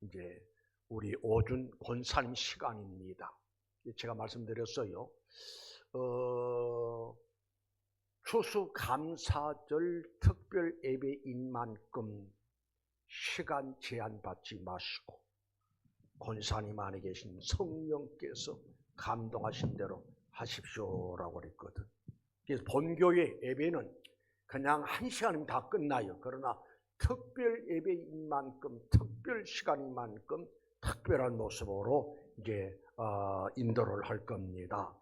이제 우리 오준 권사님 시간입니다. 제가 말씀드렸어요. 추수감사절 특별 예배인 만큼 시간 제한 받지 마시고 권사님 안에 계신 성령께서 감동하신 대로 하십시오라고 그랬거든. 그래서 본교회 예배는 그냥 1시간이면 다 끝나요. 그러나 특별 예배인 만큼, 특별 시간인 만큼 특별한 모습으로 이제 인도를 할 겁니다.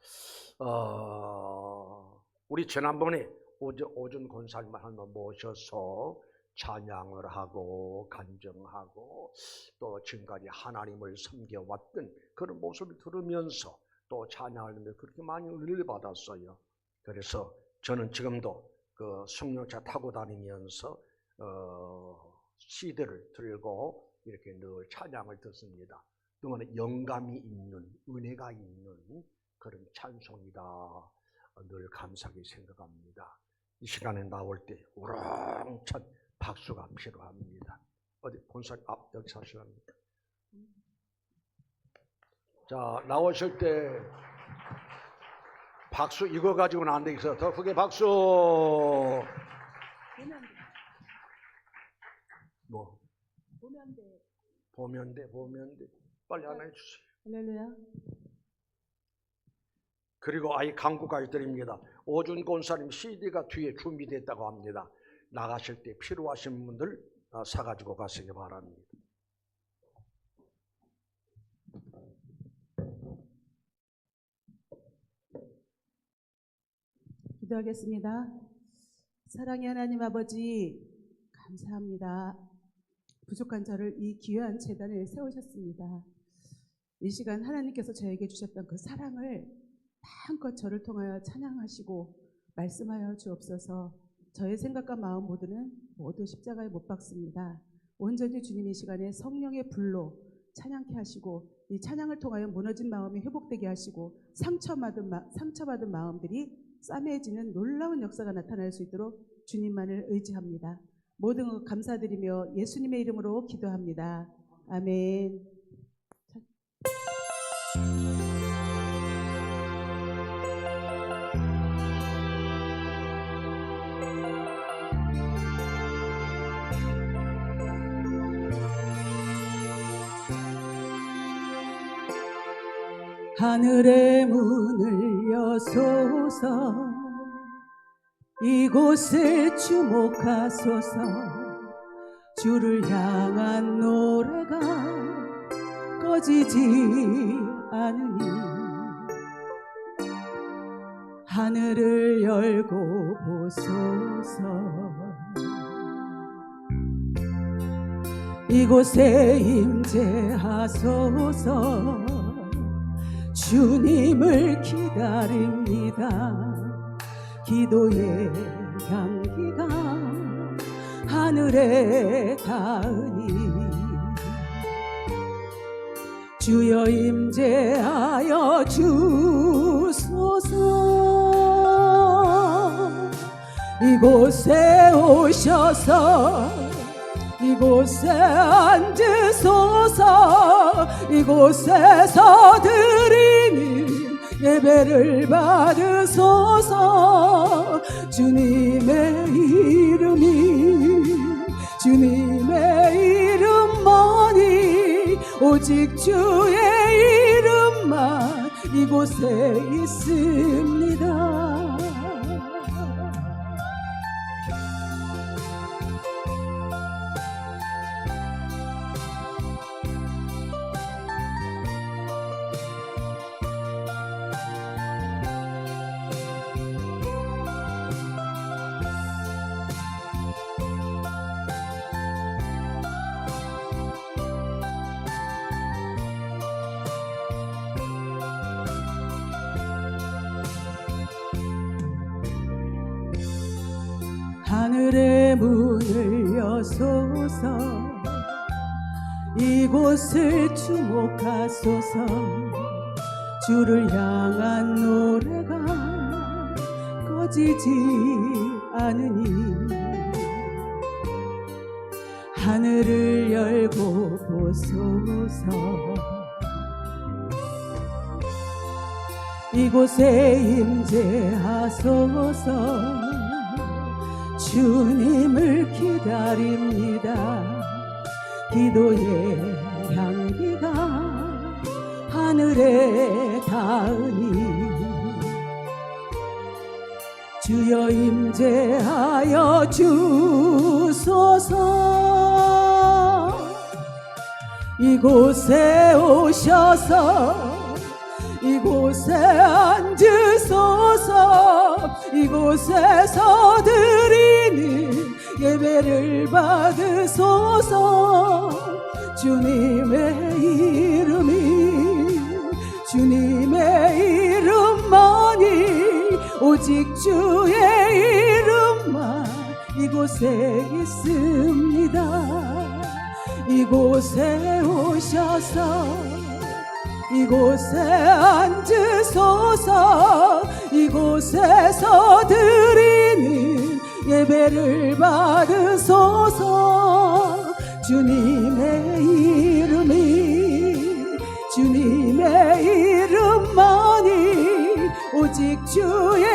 우리 지난번에 오준 권사님을 한번 모셔서 찬양을 하고 간증하고 또 지금까지 하나님을 섬겨왔던 그런 모습을 들으면서 또 찬양하면서 그렇게 많이 은혜를 받았어요. 그래서 저는 지금도 그 승용차 타고 다니면서 CD를 들고 이렇게 늘 찬양을 듣습니다. 너무나 영감이 있는, 은혜가 있는 그런 찬송이다. 늘 감사하게 생각합니다. 이 시간에 나올 때 우렁찬 박수가 필요합니다. 어디 본사님 여기 사시랍니다. 자, 나오실 때 박수 이거 가지고는 안 되겠어. 더 크게 박수. 뭐? 보면 돼. 빨리 하나 해주세요. 할렐루야. 그리고 아이 강구까지 드립니다. 오준 권사님 CD가 뒤에 준비됐다고 합니다. 나가실 때 필요하신 분들 사가지고 가시기 바랍니다. 기도하겠습니다. 사랑의 하나님 아버지, 감사합니다. 부족한 저를 이 귀한 제단에 세우셨습니다. 이 시간 하나님께서 저에게 주셨던 그 사랑을 마음껏 저를 통하여 찬양하시고 말씀하여 주옵소서. 저의 생각과 마음 모두는 모두 십자가에 못 박습니다. 온전히 주님 이 시간에 성령의 불로 찬양케 하시고 이 찬양을 통하여 무너진 마음이 회복되게 하시고 상처받은 마음들이 싸매지는 놀라운 역사가 나타날 수 있도록 주님만을 의지합니다. 모든 것 감사드리며 예수님의 이름으로 기도합니다. 아멘. 하늘의 문을 여소서, 이곳을 주목하소서. 주를 향한 노래가 꺼지지 않으니 하늘을 열고 보소서. 이곳에 임재하소서. 주님을 기다립니다. 기도의 향기가 하늘에 닿으니 주여 임재하여 주소서. 이곳에 오셔서 이곳에 앉으소서. 이곳에서 드리는 예배를 받으소서. 주님의 주님의 이름만이 오직 주의 이름만 이곳에 있습니다. 하늘의 문을 여소서. 이곳을 주목하소서. 주를 향한 노래가 꺼지지 않으니 하늘을 열고 보소서. 이곳에 임재하소서. 주님을 기다립니다. 기도의 향기가 하늘에 닿으니 주여 임재하여 주소서. 이곳에 오셔서 이곳에 앉으소서. 이곳에서 드리는 예배를 받으소서. 주님의 이름만이 오직 주의 이름만 이곳에 있습니다. 이곳에 오셔서 이곳에 앉으소서. 이곳에서 드리는 예배를 받으소서. 주님의 이름만이 오직 주의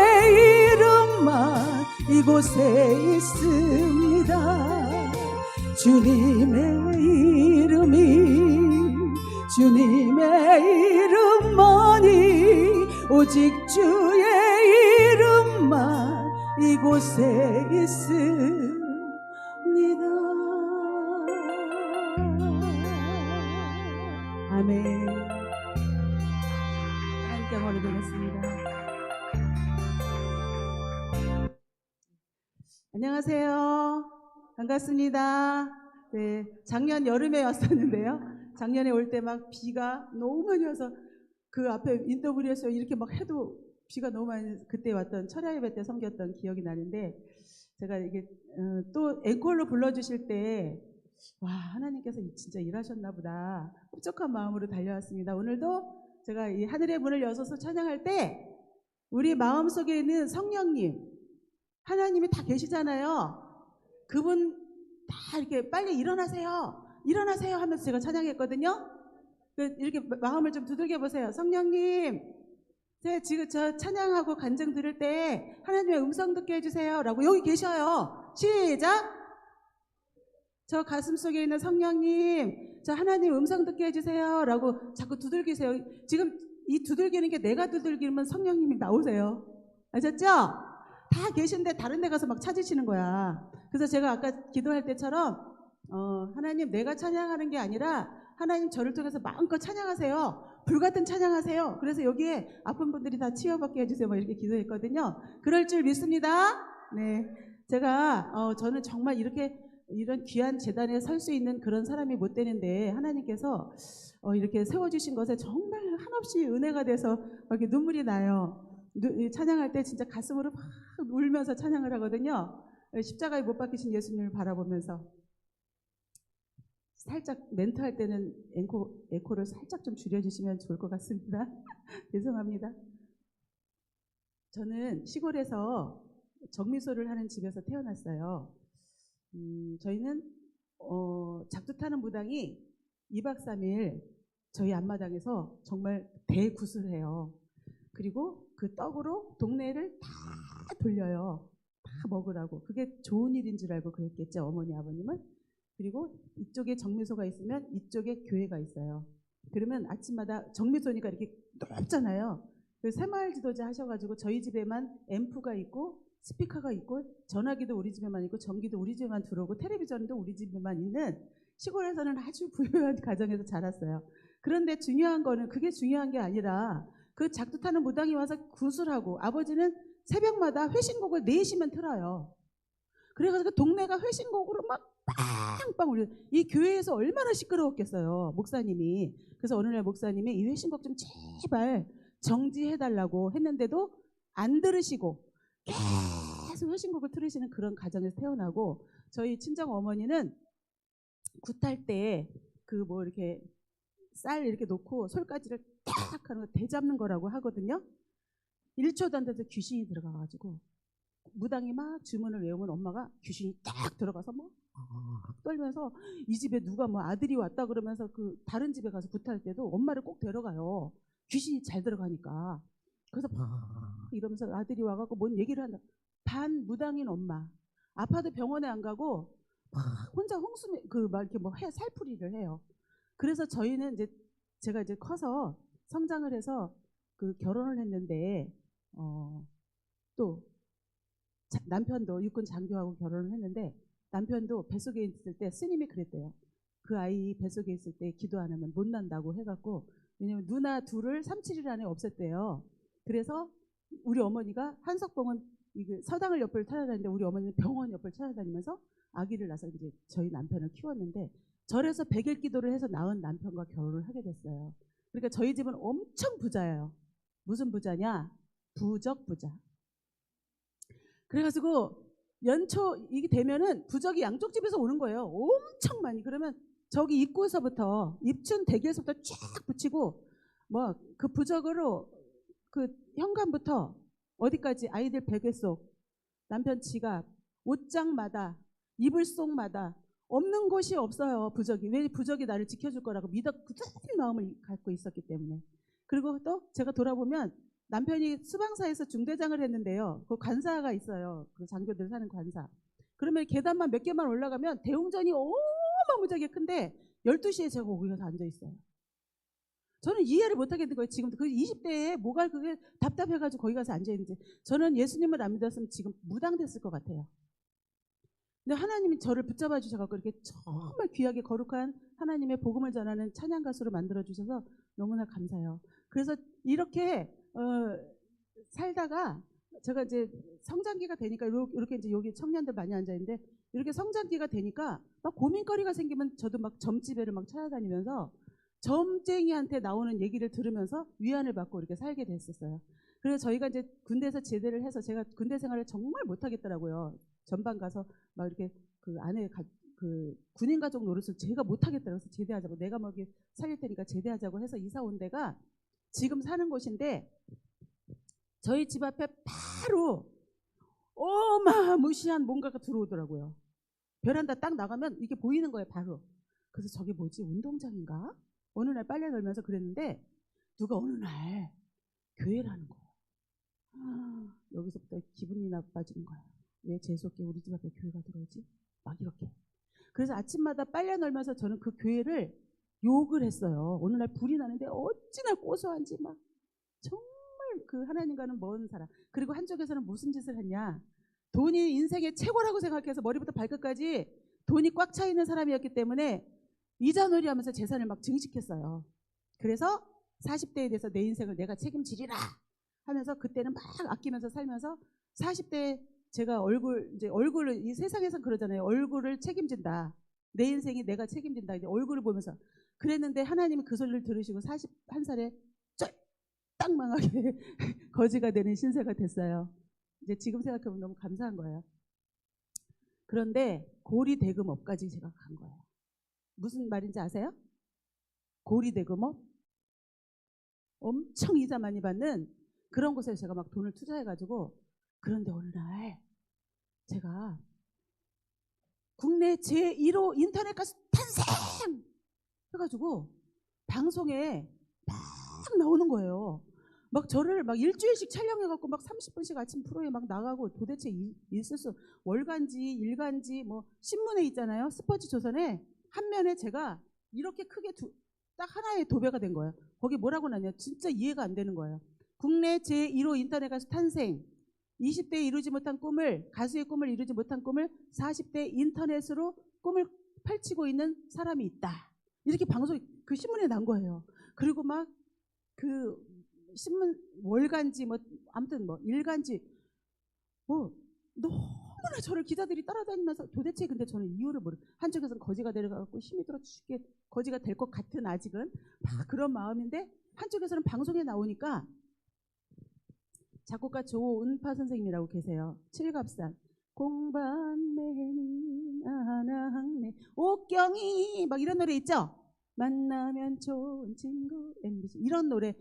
이름만 이곳에 있습니다. 주님의 이름만이 오직 주의 이름만 이곳에 있습니다. 아멘. 함께 올려드리겠습니다. 안녕하세요. 반갑습니다. 네, 작년 여름에 왔었는데요. 작년에 올 때 막 비가 너무 많이 와서 그 앞에 인터뷰에서 이렇게 막 해도 비가 너무 많이, 그때 왔던 철야 예배 때 섬겼던 기억이 나는데, 제가 이게 또 앵콜로 불러주실 때 와, 하나님께서 진짜 일하셨나 보다 흡족한 마음으로 달려왔습니다. 오늘도 제가 이 하늘의 문을 여서서 찬양할 때 우리 마음속에 있는 성령님, 하나님이 다 계시잖아요. 그분 다 이렇게 빨리 일어나세요 하면서 제가 찬양했거든요. 이렇게 마음을 좀 두들겨 보세요. 성령님, 제가 지금 저 찬양하고 간증 들을 때 하나님의 음성 듣게 해주세요 라고 여기 계셔요. 시작. 저 가슴 속에 있는 성령님, 저 하나님 음성 듣게 해주세요 라고 자꾸 두들기세요. 지금 이 두들기는 게 내가 두들기면 성령님이 나오세요. 아셨죠? 다 계신데 다른 데 가서 막 찾으시는 거야. 그래서 제가 아까 기도할 때처럼 하나님, 내가 찬양하는 게 아니라 하나님 저를 통해서 마음껏 찬양하세요. 불같은 찬양하세요. 그래서 여기에 아픈 분들이 다 치유받게 해주세요. 뭐 이렇게 기도했거든요. 그럴 줄 믿습니다. 네, 제가 저는 정말 이런 귀한 재단에 설 수 있는 그런 사람이 못 되는데 하나님께서 이렇게 세워주신 것에 정말 한없이 은혜가 돼서 이렇게 눈물이 나요. 찬양할 때 진짜 가슴으로 막 울면서 찬양을 하거든요. 십자가에 못 박히신 예수님을 바라보면서. 살짝 멘트할 때는 에코를 살짝 좀 줄여주시면 좋을 것 같습니다. 죄송합니다. 저는 시골에서 정미소를 하는 집에서 태어났어요. 저희는 작두 타는 무당이 2박 3일 저희 앞마당에서 정말 대굿을 해요. 그리고 그 떡으로 동네를 다 돌려요. 다 먹으라고. 그게 좋은 일인 줄 알고 그랬겠죠, 어머니 아버님은. 그리고 이쪽에 정미소가 있으면 이쪽에 교회가 있어요. 그러면 아침마다 정미소니까 이렇게 높잖아요. 그 새마을 지도자 하셔가지고 저희 집에만 앰프가 있고 스피커가 있고 전화기도 우리 집에만 있고 전기도 우리 집에만 들어오고 텔레비전도 우리 집에만 있는 시골에서는 아주 부유한 가정에서 자랐어요. 그런데 중요한 거는 그게 중요한 게 아니라 그 작두 타는 무당이 와서 구슬하고 아버지는 새벽마다 회신곡을 4시면 틀어요. 그래가지고 동네가 회신곡으로 막 빵빵 울려. 이 교회에서 얼마나 시끄러웠겠어요, 목사님이. 그래서 어느 날 목사님이 이 회신곡 좀 제발 정지해달라고 했는데도 안 들으시고 계속 회신곡을 틀으시는 그런 가정에서 태어나고, 저희 친정 어머니는 굿할 때 그 뭐 이렇게 쌀 이렇게 놓고 솔가지를 딱 하는 거 대잡는 거라고 하거든요. 1초도 안 돼서 귀신이 들어가가지고 무당이 막 주문을 외우면 엄마가 귀신이 딱 들어가서 뭐 떨면서 이 집에 누가 뭐 아들이 왔다 그러면서 그 다른 집에 가서 구타할 때도 엄마를 꼭 데려가요. 귀신이 잘 들어가니까. 그래서 막 이러면서 아들이 와갖고 뭔 얘기를 한다. 반무당인 엄마. 아파도 병원에 안 가고 혼자 홍수매 그막 이렇게 뭐 살풀이를 해요. 그래서 저희는 이제 제가 이제 커서 성장을 해서 그 결혼을 했는데 또 남편도 육군 장교하고 결혼을 했는데 남편도 뱃속에 있을 때 스님이 그랬대요. 그 아이 뱃속에 있을 때 기도 안 하면 못 난다고 해갖고 왜냐면 누나 둘을 3-7일 안에 없앴대요. 그래서 우리 어머니가 한석봉은 서당을 옆을 찾아다니는데 우리 어머니는 병원 옆을 찾아다니면서 아기를 낳아서 이제 저희 남편을 키웠는데 절에서 100일 기도를 해서 낳은 남편과 결혼을 하게 됐어요. 그러니까 저희 집은 엄청 부자예요. 무슨 부자냐? 부적 부자. 그래가지고 연초 이게 되면은 부적이 양쪽 집에서 오는 거예요. 엄청 많이. 그러면 저기 입구에서부터 입춘 대기에서부터 쫙 붙이고 뭐 그 부적으로 그 현관부터 어디까지 아이들 베개 속, 남편 지갑, 옷장마다 이불 속마다 없는 곳이 없어요. 부적이. 왜 부적이 나를 지켜줄 거라고 믿어 그 큰 마음을 갖고 있었기 때문에. 그리고 또 제가 돌아보면 남편이 수방사에서 중대장을 했는데요. 그 관사가 있어요. 그 장교들 사는 관사. 그러면 계단만 몇 개만 올라가면 대웅전이 어마무지하게 큰데 12시에 제가 거기 가서 앉아 있어요. 저는 이해를 못 하겠는 거예요. 지금도 그 20대에 뭐가 그게 답답해가지고 거기 가서 앉아 있는지. 저는 예수님을 안 믿었으면 지금 무당됐을 것 같아요. 근데 하나님이 저를 붙잡아 주셔서 이렇게 정말 귀하게 거룩한 하나님의 복음을 전하는 찬양 가수로 만들어 주셔서 너무나 감사해요. 그래서 이렇게 살다가 제가 이제 성장기가 되니까 이렇게 이제 여기 청년들 많이 앉아 있는데 이렇게 성장기가 되니까 막 고민거리가 생기면 저도 막 점집에를 막 찾아다니면서 점쟁이한테 나오는 얘기를 들으면서 위안을 받고 이렇게 살게 됐었어요. 그래서 저희가 이제 군대에서 제대를 해서 제가 군대 생활을 정말 못하겠더라고요. 전방 가서 막 이렇게 그 안에 그 군인 가족 노릇을 제가 못하겠더라고요. 그래서 제대하자고 내가 뭐 이렇게 살릴 테니까 제대하자고 해서 이사 온 데가 지금 사는 곳인데 저희 집 앞에 바로 어마무시한 뭔가가 들어오더라고요. 베란다 딱 나가면 이게 보이는 거예요. 바로. 그래서 저게 뭐지? 운동장인가? 어느 날 빨래 널면서 그랬는데 누가 어느 날 교회라는 거예요. 여기서부터 기분이 나빠지는 거예요. 왜 재수없게 우리 집 앞에 교회가 들어오지? 막 이렇게. 그래서 아침마다 빨래 널면서 저는 그 교회를 욕을 했어요. 어느 날 불이 나는데 어찌나 고소한지 막 정말 그 하나님과는 먼 사람. 그리고 한쪽에서는 무슨 짓을 했냐? 돈이 인생의 최고라고 생각해서 머리부터 발끝까지 돈이 꽉 차 있는 사람이었기 때문에 이자놀이 하면서 재산을 막 증식했어요. 그래서 40대에 대해서 내 인생을 내가 책임지리라 하면서 그때는 막 아끼면서 살면서 40대에 제가 얼굴을 이 세상에선 그러잖아요. 얼굴을 책임진다. 내 인생이 내가 책임진다. 이제 얼굴을 보면서 그랬는데 하나님이 그 소리를 들으시고 41살에 딱 망하게 거지가 되는 신세가 됐어요. 이제 지금 생각해보면 너무 감사한 거예요. 그런데 고리대금업까지 제가 간 거예요. 무슨 말인지 아세요? 고리대금업? 엄청 이자 많이 받는 그런 곳에 제가 막 돈을 투자해가지고 그런데 어느 날 제가 국내 제1호 인터넷 가수 탄생! 해가지고 방송에 막 나오는 거예요. 막 저를 막 일주일씩 촬영해갖고 막 30분씩 아침 프로에 막 나가고 도대체 있을 수 월간지 일간지 뭐 신문에 있잖아요. 스포츠 조선에 한 면에 제가 이렇게 크게 딱 하나의 도배가 된 거예요. 거기 뭐라고 나냐 진짜 이해가 안 되는 거예요. 국내 제1호 인터넷 가수 탄생 20대에 이루지 못한 꿈을 가수의 꿈을 이루지 못한 꿈을 40대 인터넷으로 꿈을 펼치고 있는 사람이 있다. 이렇게 방송 그 신문에 난 거예요. 그리고 막 그 신문 월간지 뭐 아무튼 뭐 일간지 뭐 너무나 저를 기자들이 따라다니면서 도대체 근데 저는 이유를 모르. 한쪽에서는 거지가 내려가고 힘이 들어 죽게 거지가 될 것 같은 아직은 막 그런 마음인데 한쪽에서는 방송에 나오니까 작곡가 조은파 선생님이라고 계세요. 칠갑산 공반매니 아낙네 옥경이 막 이런 노래 있죠. 만나면 좋은 친구 MBC 이런 노래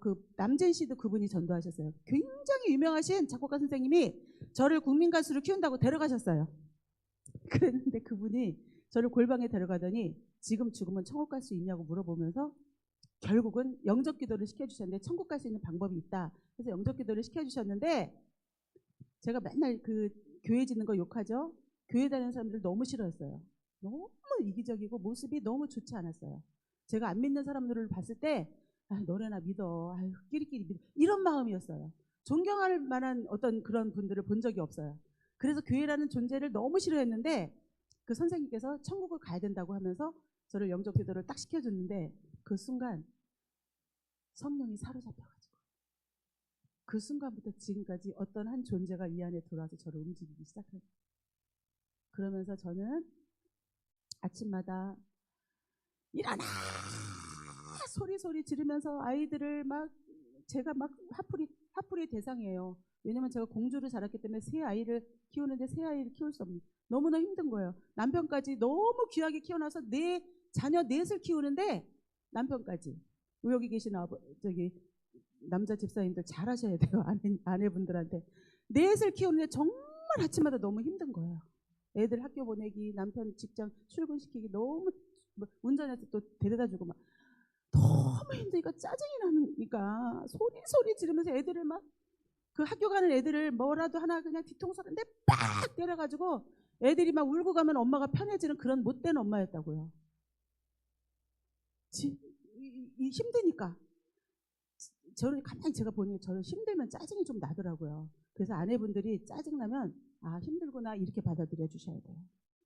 그 남진 씨도 그분이 전도하셨어요. 굉장히 유명하신 작곡가 선생님이 저를 국민 가수로 키운다고 데려가셨어요. 그랬는데 그분이 저를 골방에 데려가더니 지금 죽으면 천국 갈 수 있냐고 물어보면서 결국은 영접 기도를 시켜주셨는데 천국 갈 수 있는 방법이 있다. 그래서 영접 기도를 시켜주셨는데 제가 맨날 그 교회 짓는 거 욕하죠. 교회 다니는 사람들 너무 싫어했어요. 너무 이기적이고 모습이 너무 좋지 않았어요. 제가 안 믿는 사람들을 봤을 때 아, 너네나 믿어. 아유, 끼리끼리 믿어. 이런 마음이었어요. 존경할 만한 어떤 그런 분들을 본 적이 없어요. 그래서 교회라는 존재를 너무 싫어했는데 그 선생님께서 천국을 가야 된다고 하면서 저를 영접 기도를 딱 시켜줬는데 그 순간 성령이 사로잡혀가지고 그 순간부터 지금까지 어떤 한 존재가 이 안에 들어와서 저를 움직이기 시작해요. 그러면서 저는 아침마다 일어나 소리 지르면서 아이들을 막 제가 막 화풀이 대상이에요. 왜냐면 제가 공주를 자랐기 때문에 세 아이를 키우는데 세 아이를 키울 수 없는 너무나 힘든 거예요. 남편까지 너무 귀하게 키워놔서 내 자녀 넷을 키우는데 남편까지 여기 계신 저기 남자 집사님들 잘하셔야 돼요. 아내분들한테 넷을 키우는데 정말 아침마다 너무 힘든 거예요. 애들 학교 보내기, 남편 직장 출근시키기 너무 운전해서 또 데려다주고 막 너무 힘드니까 짜증이 나니까 소리 지르면서 애들을 막 그 학교 가는 애들을 뭐라도 하나 그냥 뒤통수하는데 빡 때려가지고 애들이 막 울고 가면 엄마가 편해지는 그런 못된 엄마였다고요. 힘드니까. 저는 가만히 제가 보니 저는 힘들면 짜증이 좀 나더라고요. 그래서 아내분들이 짜증나면 아 힘들구나 이렇게 받아들여 주셔야 돼요.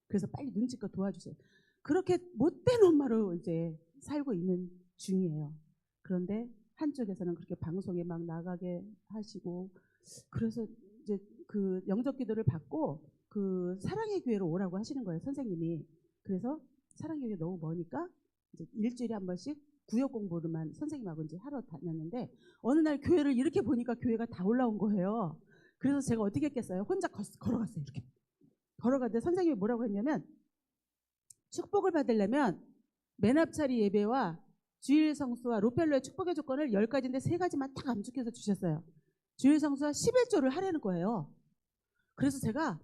그래서 빨리 눈치껏 도와주세요. 그렇게 못된 엄마로 이제 살고 있는 중이에요. 그런데 한쪽에서는 그렇게 방송에 막 나가게 하시고 그래서 이제 그 영접 기도를 받고 그 사랑의 교회로 오라고 하시는 거예요, 선생님이. 그래서 사랑의 교회 너무 머니까 이제 일주일에 한 번씩 구역 공부를만 선생님하고 이제 하러 다녔는데 어느 날 교회를 이렇게 보니까 교회가 다 올라온 거예요. 그래서 제가 어떻게 했겠어요? 혼자 걸어갔어요. 이렇게 걸어가는데 선생님이 뭐라고 했냐면 축복을 받으려면 맨 앞자리 예배와 주일 성수와 로펠러의 축복의 조건을 10가지인데 3가지만 딱 암축해서 주셨어요. 주일 성수와 11조를 하라는 거예요. 그래서 제가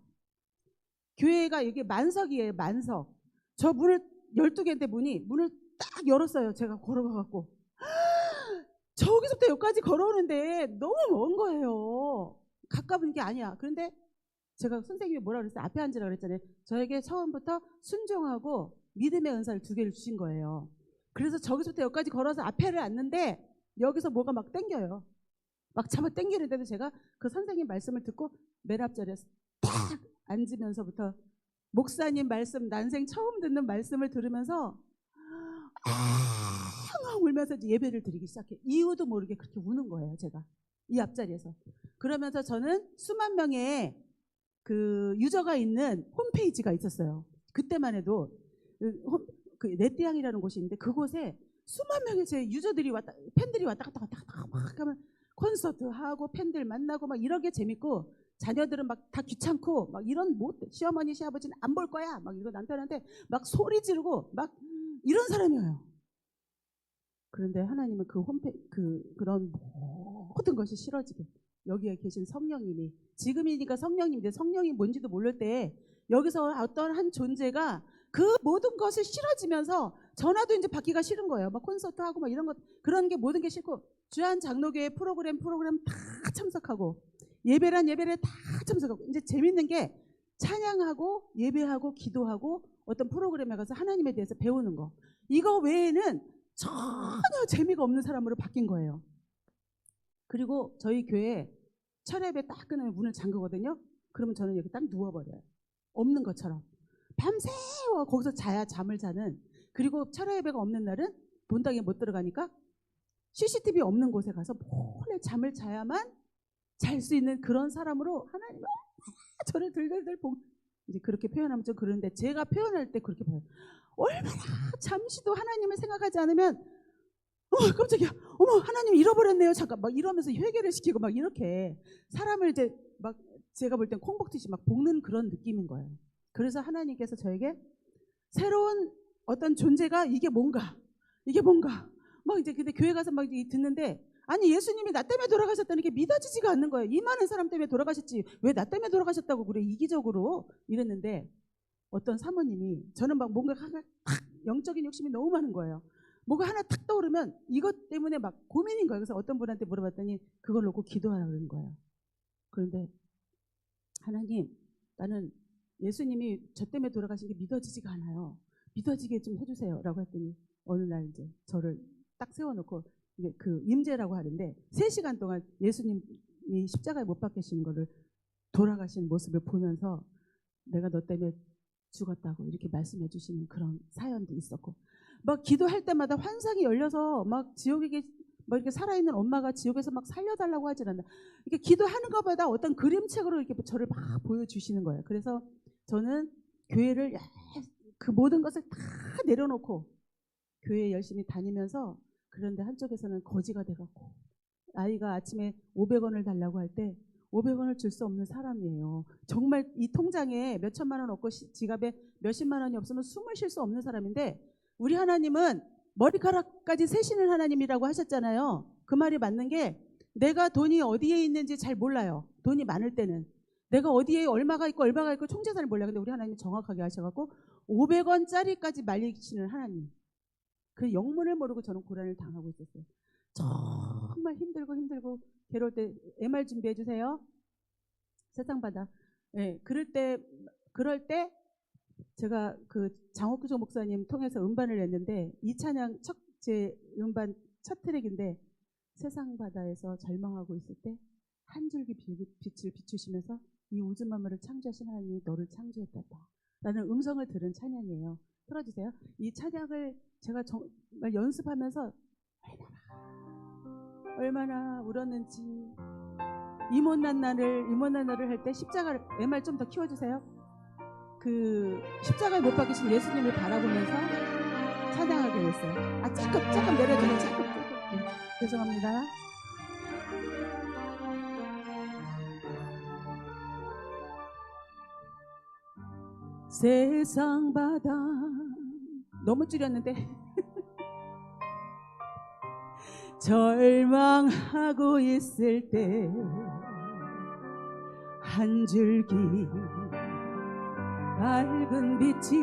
교회가 여기 만석이에요. 만석. 저 문을 12개인데 문을 딱 열었어요. 제가 걸어가갖고 저기서부터 여기까지 걸어오는데 너무 먼 거예요. 가까운 게 아니야. 그런데 제가 선생님이 뭐라 그랬어요? 앞에 앉으라 그랬잖아요. 저에게 처음부터 순종하고 믿음의 은사를 2개를 주신 거예요. 그래서 저기서부터 여기까지 걸어서 앞에를 앉는데 여기서 뭐가 막 땡겨요. 막 잡아 땡기는데도 제가 그 선생님 말씀을 듣고 맨 앞자리에서 딱 앉으면서부터 목사님 말씀 난생 처음 듣는 말씀을 들으면서 앙앙 울면서 예배를 드리기 시작해. 이유도 모르게 그렇게 우는 거예요. 제가 이 앞자리에서. 그러면서 저는 수만 명의 그 유저가 있는 홈페이지가 있었어요. 그때만 해도 그 네띠앙이라는 곳이 있는데 그곳에 수만 명의 제 유저들이 팬들이 왔다 갔다 막 하면 콘서트 하고 팬들 만나고 막 이런 게 재밌고 자녀들은 막 다 귀찮고 막 이런 시어머니 시아버지는 안 볼 거야 막 이거 남편한테 막 소리 지르고 막 이런 사람이에요. 그런데 하나님은 그런 모든 것이 싫어지게 여기에 계신 성령님이 지금이니까 성령님인데 성령이 뭔지도 모를 때 여기서 어떤 한 존재가 그 모든 것을 싫어지면서 전화도 이제 받기가 싫은 거예요. 막 콘서트 하고 막 이런 것 그런 게 모든 게 싫고 주한 장로교회 프로그램 다 참석하고 예배란 예배를 다 참석하고 이제 재밌는 게 찬양하고 예배하고 기도하고 어떤 프로그램에 가서 하나님에 대해서 배우는 거 이거 외에는 전혀 재미가 없는 사람으로 바뀐 거예요. 그리고 저희 교회 철예배 딱 끝나면 문을 잠그거든요. 그러면 저는 여기 딱 누워버려요. 없는 것처럼. 밤새워 거기서 잠을 자는 그리고 철야예배가 없는 날은 본당에 못 들어가니까 CCTV 없는 곳에 가서 몰래 잠을 자야만 잘 수 있는 그런 사람으로 하나님이 저를 들들들 보고 이제 그렇게 표현하면 좀 그런데 제가 표현할 때 그렇게 봐요. 얼마나 잠시도 하나님을 생각하지 않으면 깜짝이야 어머 하나님 잃어버렸네요 잠깐 막 이러면서 회개를 시키고 막 이렇게 사람을 이제 막 제가 볼 땐 콩복듯이 막 볶는 그런 느낌인 거예요. 그래서 하나님께서 저에게 새로운 어떤 존재가 이게 뭔가 막 이제 근데 교회 가서 막 듣는데 아니 예수님이 나 때문에 돌아가셨다는 게 믿어지지가 않는 거예요. 이 많은 사람 때문에 돌아가셨지 왜 나 때문에 돌아가셨다고 그래 이기적으로 이랬는데 어떤 사모님이, 저는 막 뭔가 하나 탁 영적인 욕심이 너무 많은 거예요. 뭐가 하나 탁 떠오르면 이것 때문에 막 고민인 거예요. 그래서 어떤 분한테 물어봤더니 그걸 놓고 기도하라고 그러는 거예요. 그런데 하나님, 나는 예수님이 저 때문에 돌아가신 게 믿어지지가 않아요. 믿어지게 좀 해주세요. 라고 했더니 어느 날 이제 저를 딱 세워놓고, 이게 그 임재라고 하는데 3시간 동안 예수님이 십자가에 못 박히시는 거를, 돌아가시는 모습을 보면서 내가 너 때문에 죽었다고 이렇게 말씀해 주시는 그런 사연도 있었고, 막 기도할 때마다 환상이 열려서 막 지옥에 막 이렇게 살아있는 엄마가 지옥에서 막 살려달라고 하질 않나. 이렇게 기도하는 것보다 어떤 그림책으로 이렇게 저를 막 보여주시는 거예요. 그래서 저는 교회를 그 모든 것을 다 내려놓고 교회 열심히 다니면서, 그런데 한쪽에서는 거지가 돼갖고 아이가 아침에 500원을 달라고 할 때 500원을 줄 수 없는 사람이에요. 정말 이 통장에 몇 천만 원 없고 지갑에 몇십만 원이 없으면 숨을 쉴 수 없는 사람인데, 우리 하나님은 머리카락까지 세시는 하나님이라고 하셨잖아요. 그 말이 맞는 게, 내가 돈이 어디에 있는지 잘 몰라요. 돈이 많을 때는 내가 어디에 얼마가 있고 총재산을 몰라요. 근데 우리 하나님이 정확하게 하셔갖고 500원짜리까지 말리시는 하나님. 그 영문을 모르고 저는 고난을 당하고 있었어요. 정말 힘들고 괴로울 때 MR 준비해 주세요. 세상바다. 네, 그럴 때 제가 그 장옥규조 목사님 통해서 음반을 냈는데, 이 찬양 제 음반 첫 트랙인데, 세상바다에서 절망하고 있을 때 한 줄기 빛을 비추시면서 이 우주 만물을 창조하신 하나님이 너를 창조했다 라는 음성을 들은 찬양이에요. 틀어주세요. 이 찬양을 제가 정말 연습하면서 얼마나 울었는지, 이 못난 나를 할 때 십자가를, MR 좀 더 키워주세요. 그 십자가에 못 박히신 예수님을 바라보면서 찬양하게 됐어요. 조금 내려주면 조금. 네, 죄송합니다. 세상 바다, 너무 줄였는데 절망하고 있을 때 한 줄기 밝은 빛이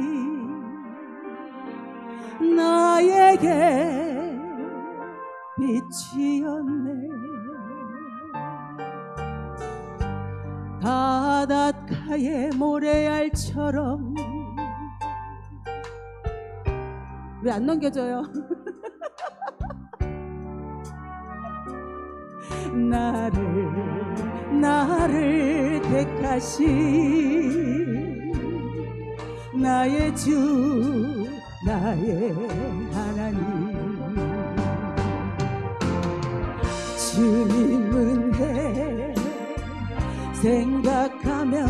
나에게 빛이었네. 바닷가의 모래알처럼. 왜 안 넘겨줘요? 나를 택하신 나의 주, 나의 하나님. 주님 은혜 생각하면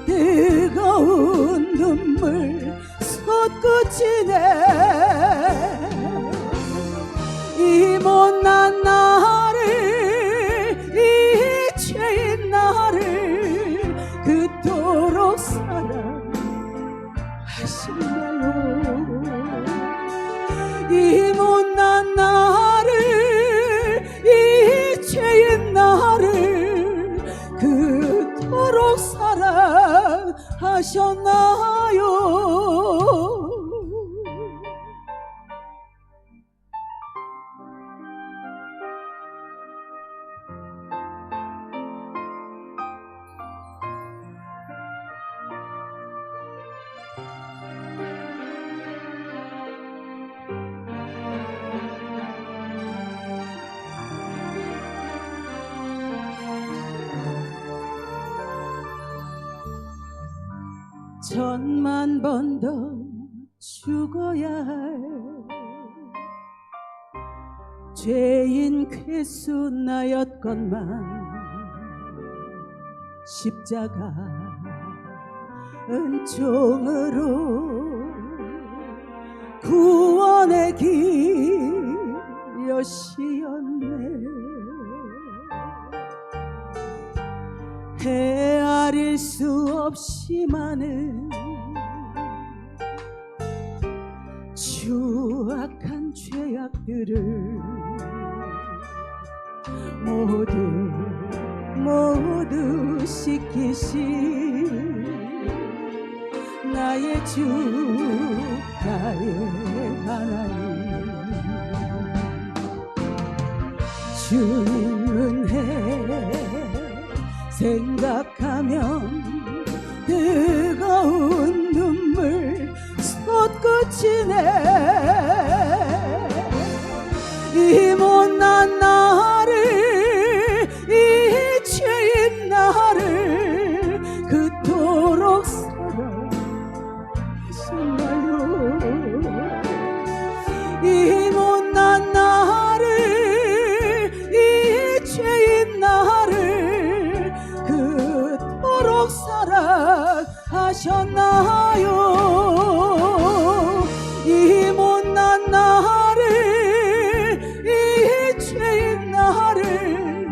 뜨거운 눈물 솟구치네. 이 못난 나를, 이 죄인 나를 그토록 사랑하시나요. 이 못난 나를, 이 죄인 나를 그토록 사랑하셨나요. 천만 번 더 죽어야 할 죄인 괴수 나였건만, 십자가 은총으로 구원의 길 여시었네. 헤아릴 수 없이 많은 추악한 죄악들을 모두 씻기신 나의 주 나의 하나님 주님 은혜 생각하면 뜨거운 눈물 솟구치네 이 못난 나를 이 죄인 나를 그토록 사랑하셨나요 이 못난 나를 이 죄인 나를 그토록 사랑하셨나요 이 못난 나를 이 죄인 나를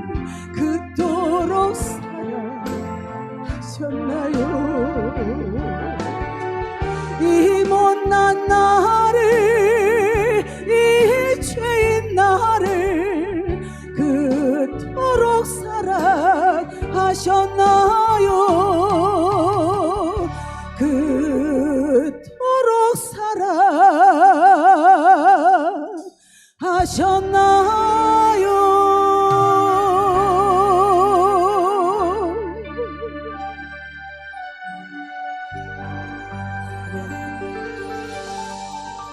그토록 사랑하셨나요 이 못난 나를 이 죄인 나를 그토록 사랑하셨나요 그토록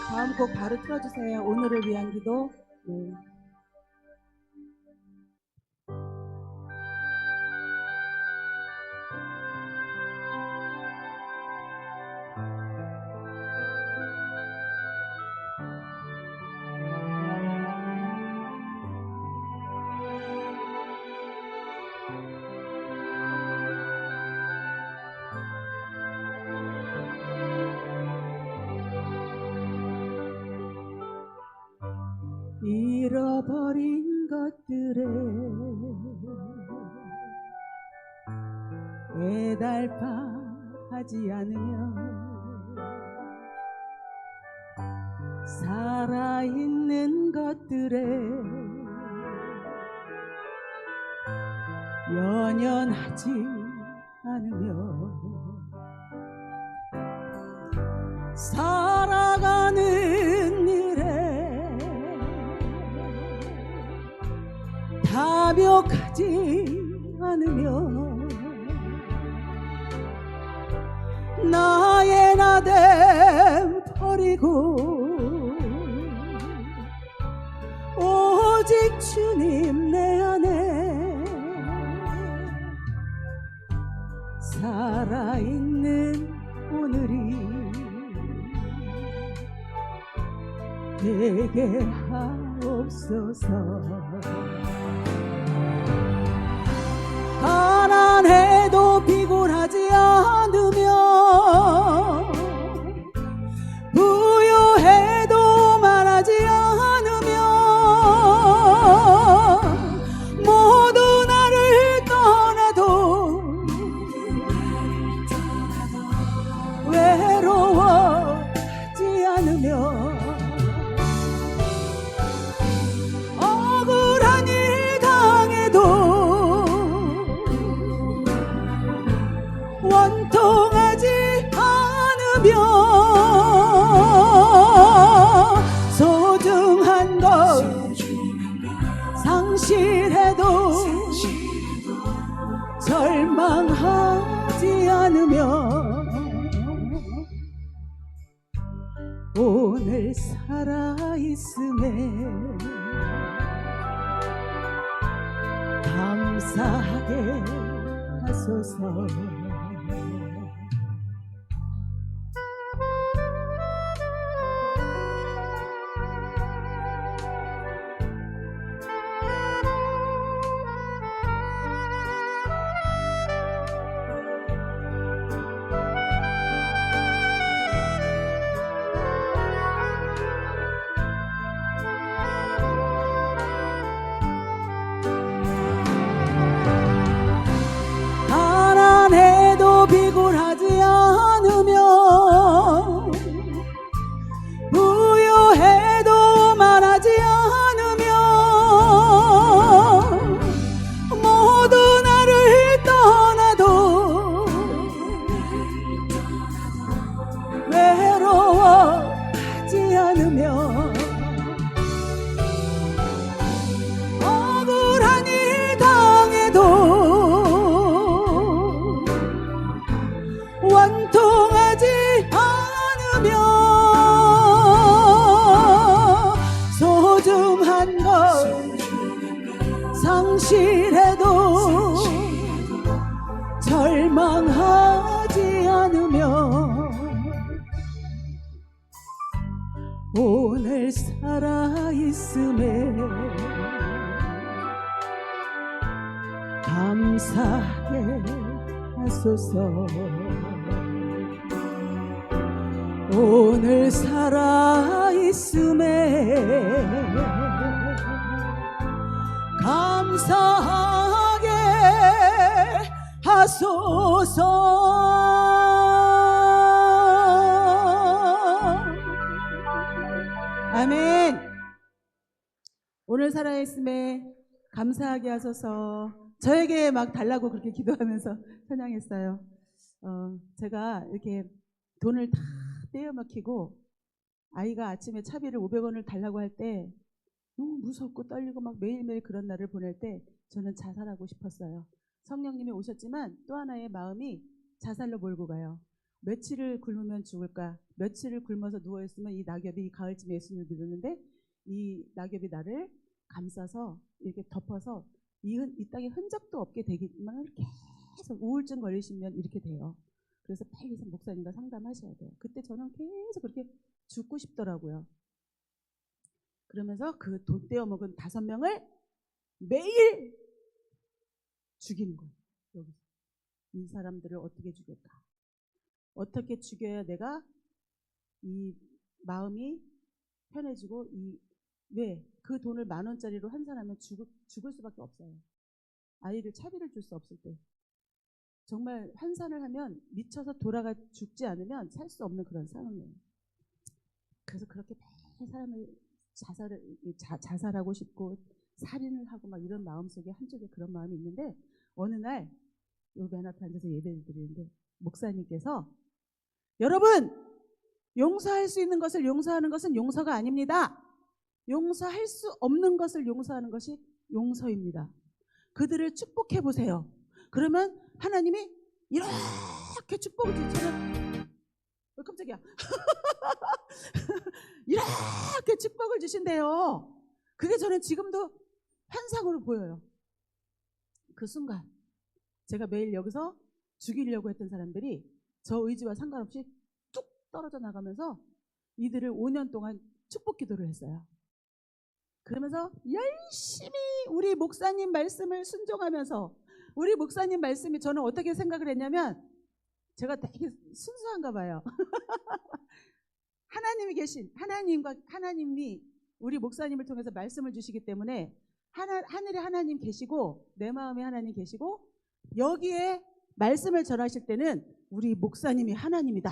다음 곡 바로 틀어주세요. 오늘을 위한 기도. 네. 잃어버린 것들에 애달파하지 않으면 살아있는 것들에 연연하지 않으면 살아가는 일에 타벽하지 않으면 나의 나됨 버리고 오직 주님 내 안에 살아있는 오늘이 되게 하옵소서 가난해도 비굴하지 않으며 부유해도 말하지 않으며 모두 나를 떠나도 외로워하지 않으며 억울한 일 당해도 원통하지 않으며 소중한 것 상실해도 절망하지 않으며 오늘 살아있음에 감사하게 하소서 가난해 살아있음에 감사하게 하소서. 오늘 살아있음에 감사하게 하소서. 아멘. 오늘 살아있음에 감사하게 하소서. 저에게 막 달라고 그렇게 기도하면서 찬양했어요. 제가 이렇게 돈을 다 떼어 막히고 아이가 아침에 차비를 500원을 달라고 할 때 너무 무섭고 떨리고 막 매일매일 그런 날을 보낼 때 저는 자살하고 싶었어요. 성령님이 오셨지만 또 하나의 마음이 자살로 몰고 가요. 며칠을 굶으면 죽을까? 며칠을 굶어서 누워있으면 이 낙엽이 가을쯤에 예수님을 믿었는데 이 낙엽이 나를 감싸서 이렇게 덮어서 이 땅에 흔적도 없게 되기만 계속 우울증 걸리시면 이렇게 돼요. 그래서 빨리 목사님과 상담하셔야 돼요. 그때 저는 계속 그렇게 죽고 싶더라고요. 그러면서 그 돈 떼어 먹은 5명을 매일 죽이는 거예요. 여기서 이 사람들을 어떻게 죽일까? 어떻게 죽여야 내가 이 마음이 편해지고 왜 그 돈을 10,000원짜리로 환산하면 죽을 수밖에 없어요. 아이를 차비를 줄 수 없을 때 정말 환산을 하면 미쳐서 돌아가 죽지 않으면 살 수 없는 그런 상황이에요. 그래서 그렇게 매일 사람을 자살하고 싶고 살인을 하고 막 이런 마음속에 한쪽에 그런 마음이 있는데 어느 날 여기 맨 앞에 앉아서 예배를 드리는데 목사님께서 여러분 용서할 수 있는 것을 용서하는 것은 용서가 아닙니다. 용서할 수 없는 것을 용서하는 것이 용서입니다. 그들을 축복해 보세요. 그러면 하나님이 이렇게 축복을 주시면 깜짝이야. 이렇게 축복을 주신대요. 그게 저는 지금도 환상으로 보여요. 그 순간 제가 매일 여기서 죽이려고 했던 사람들이 저 의지와 상관없이 뚝 떨어져 나가면서 이들을 5년 동안 축복 기도를 했어요. 그러면서 열심히 우리 목사님 말씀을 순종하면서 우리 목사님 말씀이 저는 어떻게 생각을 했냐면 제가 되게 순수한가 봐요. 하나님이 계신 하나님이 우리 목사님을 통해서 말씀을 주시기 때문에 하늘에 하나님 계시고 내 마음에 하나님 계시고 여기에 말씀을 전하실 때는 우리 목사님이 하나님이다.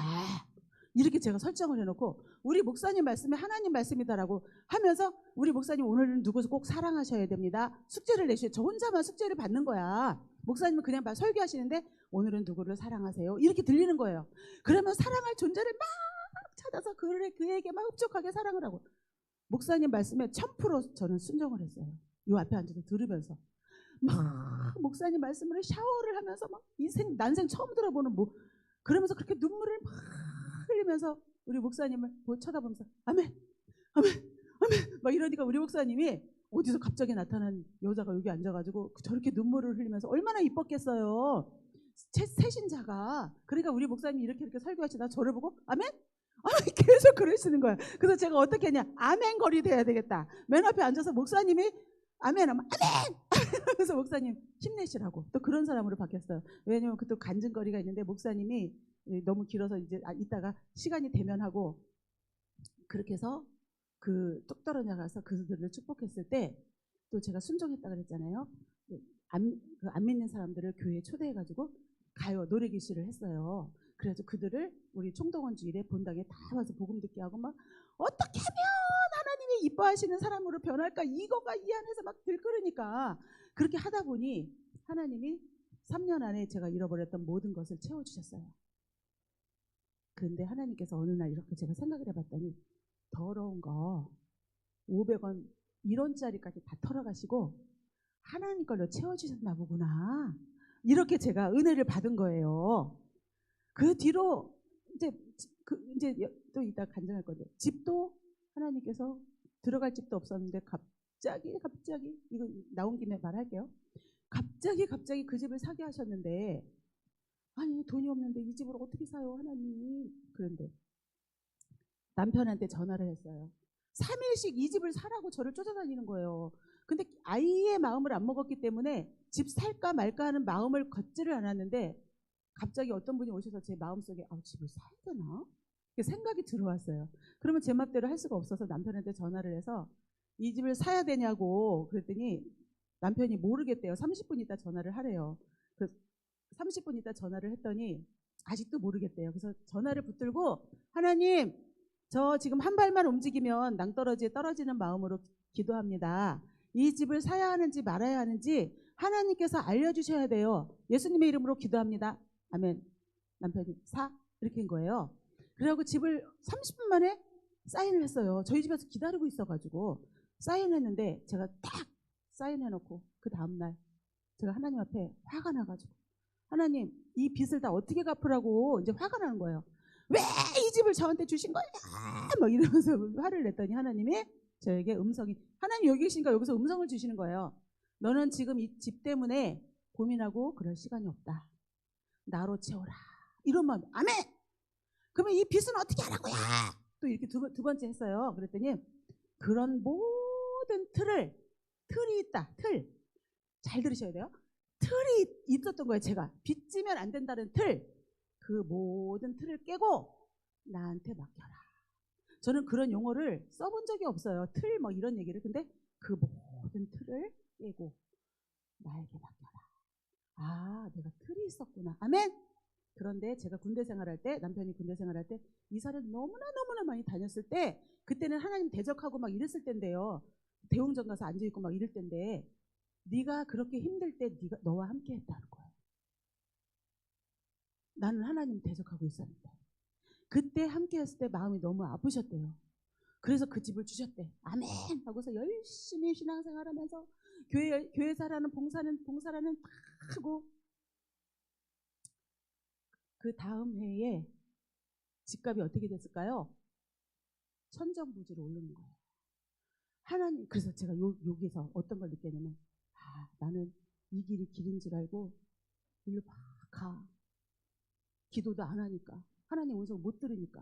이렇게 제가 설정을 해놓고 우리 목사님 말씀이 하나님 말씀이다라고 하면서 우리 목사님 오늘은 누구서 꼭 사랑하셔야 됩니다. 숙제를 내셔요. 저 혼자만 숙제를 받는 거야. 목사님은 그냥 설교하시는데 오늘은 누구를 사랑하세요. 이렇게 들리는 거예요. 그러면 사랑할 존재를 막 찾아서 그에게 막 흡족하게 사랑을 하고 목사님 말씀에 1000% 저는 순종을 했어요. 요 앞에 앉아서 들으면서 막 목사님 말씀으로 샤워를 하면서 막 난생 처음 들어보는 그러면서 그렇게 눈물을 막 흘리면서 우리 목사님을 쳐다보면서 아멘 아멘 아멘 막 이러니까 우리 목사님이 어디서 갑자기 나타난 여자가 여기 앉아가지고 저렇게 눈물을 흘리면서 얼마나 이뻤겠어요. 새신자가. 그러니까 우리 목사님이 이렇게 설교하시다 저를 보고 아멘? 아멘 계속 그러시는 거예요. 그래서 제가 어떻게 했냐 아멘 거리 돼야 되겠다. 맨 앞에 앉아서 목사님이 아멘 하면 아멘 그래서 목사님 힘내시라고 또 그런 사람으로 바뀌었어요. 왜냐면 그 또 간증거리가 있는데 목사님이 너무 길어서 이제 이따가 시간이 되면 하고 그렇게 해서 그 뚝 떨어져가서 그들을 축복했을 때 또 제가 순종했다 그랬잖아요. 안 믿는 사람들을 교회에 초대해가지고 가요 노래 기시를 했어요. 그래서 그들을 우리 총동원 주일에 본당에 다 와서 복음 듣게 하고 막 어떻게 하면 하나님이 이뻐하시는 사람으로 변할까 이거가 이 안에서 막 들끓으니까 그렇게 하다 보니 하나님이 3년 안에 제가 잃어버렸던 모든 것을 채워주셨어요. 그런데 하나님께서 어느 날 이렇게 제가 생각을 해봤더니 더러운 거 500원 1원짜리까지 다 털어가시고 하나님 걸로 채워주셨나 보구나. 이렇게 제가 은혜를 받은 거예요. 그 뒤로 이제 또 이따 간증할 건데 집도 하나님께서 들어갈 집도 없었는데 갑자기 이거 나온 김에 말할게요. 갑자기 그 집을 사게 하셨는데 아니 돈이 없는데 이 집을 어떻게 사요 하나님. 그런데 남편한테 전화를 했어요. 3일씩 이 집을 사라고 저를 쫓아다니는 거예요. 근데 아이의 마음을 안 먹었기 때문에 집 살까 말까 하는 마음을 걷지를 않았는데 갑자기 어떤 분이 오셔서 제 마음속에 집을 사야 되나? 이렇게 생각이 들어왔어요. 그러면 제 맘대로 할 수가 없어서 남편한테 전화를 해서 이 집을 사야 되냐고 그랬더니 남편이 모르겠대요. 30분 있다 전화를 하래요. 그 30분 있다 전화를 했더니 아직도 모르겠대요. 그래서 전화를 붙들고 하나님 저 지금 한 발만 움직이면 낭떠러지에 떨어지는 마음으로 기도합니다. 이 집을 사야 하는지 말아야 하는지 하나님께서 알려주셔야 돼요. 예수님의 이름으로 기도합니다. 아멘. 남편이 사? 이렇게 한 거예요. 그래갖고 집을 30분 만에 사인을 했어요. 저희 집에서 기다리고 있어가지고 사인했는데 제가 딱 사인해놓고 그 다음날 제가 하나님 앞에 화가 나가지고 하나님 이 빚을 다 어떻게 갚으라고 이제 화가 나는 거예요. 왜 이 집을 저한테 주신 거야? 막 이러면서 화를 냈더니 하나님이 저에게 음성이 하나님 여기 계시니까 여기서 음성을 주시는 거예요. 너는 지금 이 집 때문에 고민하고 그럴 시간이 없다. 나로 채워라. 이런 마음. 아멘. 그러면 이 빚은 어떻게 하라고요? 또 이렇게 두 번째 했어요. 그랬더니 그런 모든 틀이 있다. 틀. 잘 들으셔야 돼요. 틀이 있었던 거예요. 제가 빚지면 안 된다는 틀. 그 모든 틀을 깨고 나한테 맡겨라. 저는 그런 용어를 써본 적이 없어요. 틀 뭐 이런 얘기를. 근데 그 모든 틀을 깨고 나에게 맡겨라. 아, 내가 틀이 있었구나. 아멘. 그런데 제가 군대 생활할 때 남편이 군대 생활할 때 이사를 너무나 많이 다녔을 때 그때는 하나님 대적하고 막 이랬을 때인데요. 대웅전 가서 앉아있고 막 이럴 때인데 네가 그렇게 힘들 때 네가 너와 함께 했다는 거예요. 나는 하나님 대적하고 있었는데 그때 함께 했을 때 마음이 너무 아프셨대요. 그래서 그 집을 주셨대. 아멘 하고서 열심히 신앙생활하면서 교회사라는 봉사라는 다 하고 그 다음 해에 집값이 어떻게 됐을까요? 천정부지로 오르는 거예요. 하나님, 그래서 제가 여기서 어떤 걸 느꼈냐면, 나는 이 길이 길인 줄 알고, 일로 막 가. 기도도 안 하니까. 하나님 음성 못 들으니까.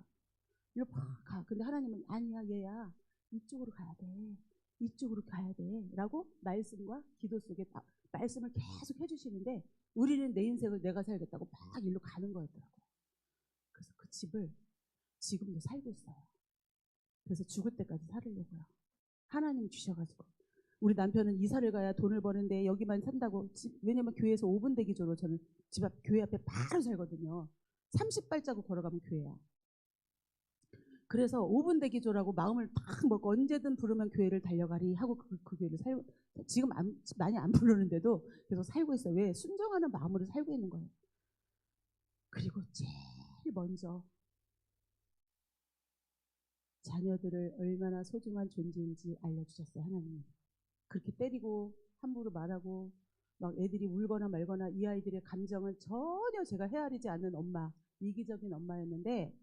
일로 막 가. 근데 하나님은, 아니야, 얘야. 이쪽으로 가야 돼. 이쪽으로 가야 돼. 라고 말씀과 기도 속에 말씀을 계속 해주시는데, 우리는 내 인생을 내가 살겠다고 막 일로 가는 거였더라고요. 그래서 그 집을 지금도 살고 있어요. 그래서 죽을 때까지 살으려고요. 하나님이 주셔가지고. 우리 남편은 이사를 가야 돈을 버는데 여기만 산다고. 왜냐면 교회에서 5분 대기조로 저는 집 앞, 교회 앞에 바로 살거든요. 30발자국 걸어가면 교회야. 그래서 5분 대기조라고 마음을 딱 먹고 언제든 부르면 교회를 달려가리 하고 그 교회를 살고, 지금 많이 안 부르는데도 계속 살고 있어요. 왜? 순종하는 마음으로 살고 있는 거예요. 그리고 제일 먼저 자녀들을 얼마나 소중한 존재인지 알려주셨어요. 하나님. 그렇게 때리고 함부로 말하고 막 애들이 울거나 말거나 이 아이들의 감정을 전혀 제가 헤아리지 않는 엄마, 이기적인 엄마였는데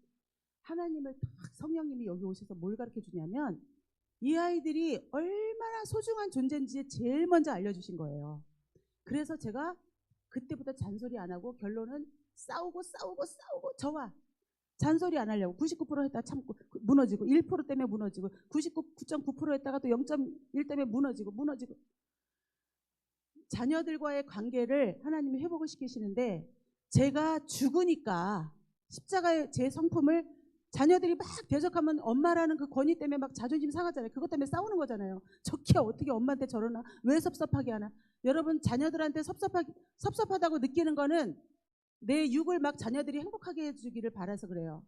하나님을 딱 성령님이 여기 오셔서 뭘 가르쳐 주냐면 이 아이들이 얼마나 소중한 존재인지 제일 먼저 알려주신 거예요. 그래서 제가 그때부터 잔소리 안 하고 결론은 싸우고 저와 잔소리 안 하려고 99% 했다가 참고 무너지고 1% 때문에 무너지고 99.9% 했다가 또 0.1 때문에 무너지고 자녀들과의 관계를 하나님이 회복을 시키시는데 제가 죽으니까 십자가의 제 성품을 자녀들이 막 대적하면 엄마라는 그 권위 때문에 막 자존심 상하잖아요. 그것 때문에 싸우는 거잖아요. 저게 어떻게 엄마한테 저러나? 왜 섭섭하게 하나? 여러분 자녀들한테 섭섭하다고 느끼는 거는 내 육을 막 자녀들이 행복하게 해주기를 바라서 그래요.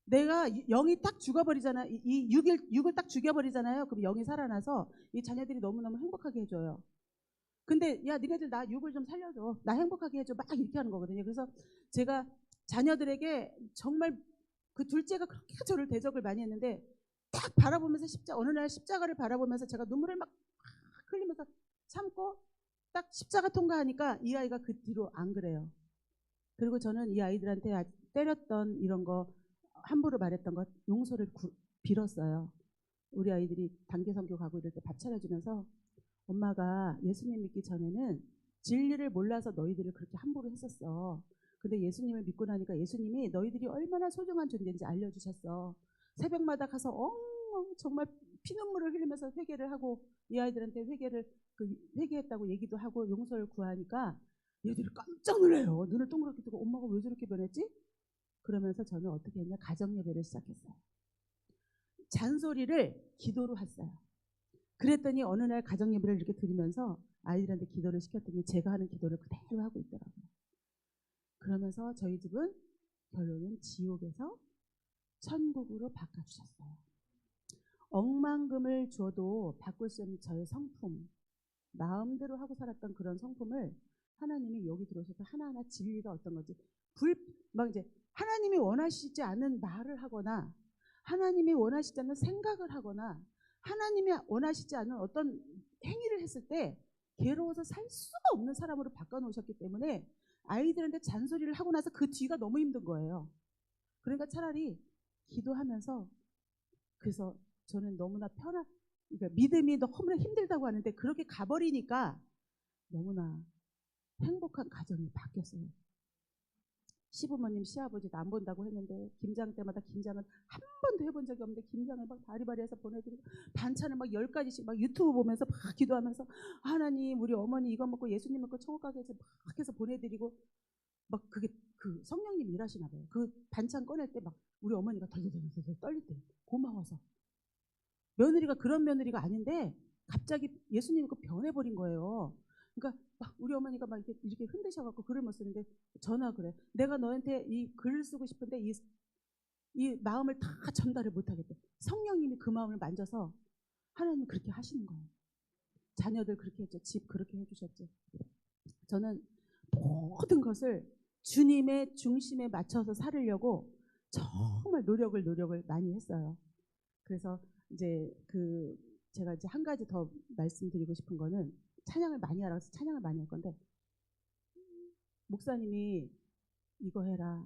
내가 영이 딱 죽어버리잖아. 이 육을 딱 죽여버리잖아요. 그럼 영이 살아나서 이 자녀들이 너무너무 행복하게 해줘요. 근데 야 니네들 나 육을 좀 살려줘. 나 행복하게 해줘. 막 이렇게 하는 거거든요. 그래서 제가 자녀들에게 정말 그 둘째가 그렇게 저를 대적을 많이 했는데 딱 바라보면서 어느 날 십자가를 바라보면서 제가 눈물을 막 흘리면서 참고 딱 십자가 통과하니까 이 아이가 그 뒤로 안 그래요. 그리고 저는 이 아이들한테 때렸던 이런 거 함부로 말했던 거 용서를 빌었어요. 우리 아이들이 단기 선교 가고 이럴 때 밥 차려주면서 엄마가 예수님 믿기 전에는 진리를 몰라서 너희들을 그렇게 함부로 했었어. 근데 예수님을 믿고 나니까 예수님이 너희들이 얼마나 소중한 존재인지 알려주셨어. 새벽마다 가서 정말 피눈물을 흘리면서 회개를 하고 이 아이들한테 회개했다고 얘기도 하고 용서를 구하니까 얘들이 깜짝 놀래요. 눈을 동그랗게 뜨고 엄마가 왜 저렇게 변했지? 그러면서 저는 어떻게 했냐? 가정예배를 시작했어요. 잔소리를 기도로 했어요. 그랬더니 어느 날 가정예배를 이렇게 드리면서 아이들한테 기도를 시켰더니 제가 하는 기도를 그대로 하고 있더라고요. 그러면서 저희 집은 결론은 지옥에서 천국으로 바꿔주셨어요. 억만금을 줘도 바꿀 수 없는 저의 성품, 마음대로 하고 살았던 그런 성품을 하나님이 여기 들어오셔서 하나하나 진리가 어떤 건지 막 이제 하나님이 원하시지 않은 말을 하거나 하나님이 원하시지 않는 생각을 하거나 하나님이 원하시지 않은 어떤 행위를 했을 때 괴로워서 살 수가 없는 사람으로 바꿔놓으셨기 때문에 아이들한테 잔소리를 하고 나서 그 뒤가 너무 힘든 거예요. 그러니까 차라리 기도하면서 그래서 저는 너무나 그러니까 믿음이 너무나 힘들다고 하는데 그렇게 가버리니까 너무나 행복한 가정이 바뀌었어요. 시부모님, 시아버지도 안 본다고 했는데 김장 때마다 김장은 한 번도 해본 적이 없는데 김장을 막 바리바리해서 보내드리고 반찬을 막 10가지씩 막 유튜브 보면서 막 기도하면서 하나님 우리 어머니 이거 먹고 예수님 먹고 천국 가게 해서 막 해서 보내드리고 막 그게 그 성령님이 일하시나 봐요. 그 반찬 꺼낼 때 막 우리 어머니가 덜덜덜 떨릴 때 고마워서 며느리가 그런 며느리가 아닌데 갑자기 예수님 믿고 변해버린 거예요. 그러니까 막 우리 어머니가 막 이렇게 흔드셔갖고 글을 못 쓰는데 전화 그래. 내가 너한테 이 글을 쓰고 싶은데 이 마음을 다 전달을 못하겠대. 성령님이 그 마음을 만져서 하나님 그렇게 하시는 거예요. 자녀들 그렇게 했죠. 집 그렇게 해주셨죠. 저는 모든 것을 주님의 중심에 맞춰서 살으려고 정말 노력을 많이 했어요. 그래서 이제 제가 이제 한 가지 더 말씀드리고 싶은 거는 찬양을 많이 하라고 해서 찬양을 많이 할 건데 목사님이 이거 해라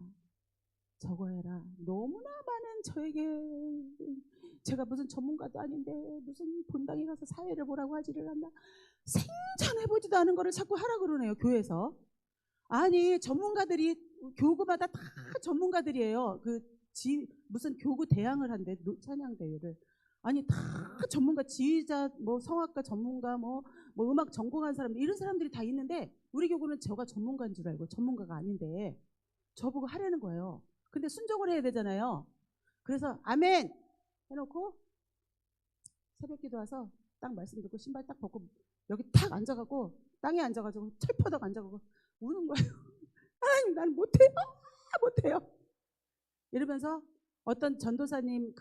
저거 해라 너무나 많은 저에게 제가 무슨 전문가도 아닌데 무슨 본당에 가서 사회를 보라고 하지를 않나 생전해보지도 않은 거를 자꾸 하라 그러네요. 교회에서. 아니 전문가들이 교구마다 다 전문가들이에요. 무슨 교구 대항을 한대 찬양 대회를. 아니 다 전문가 지휘자 뭐 성악가 전문가 뭐 음악 전공한 사람들 이런 사람들이 다 있는데 우리 교구는 제가 전문가인 줄 알고 전문가가 아닌데 저보고 하라는 거예요. 근데 순종을 해야 되잖아요. 그래서 아멘 해놓고 새벽기도 와서 딱 말씀 듣고 신발 딱 벗고 여기 탁 앉아가고 땅에 앉아가지고 철퍼덕 앉아가고 우는 거예요. 하나님 난 못해요. 못해요. 이러면서 어떤 전도사님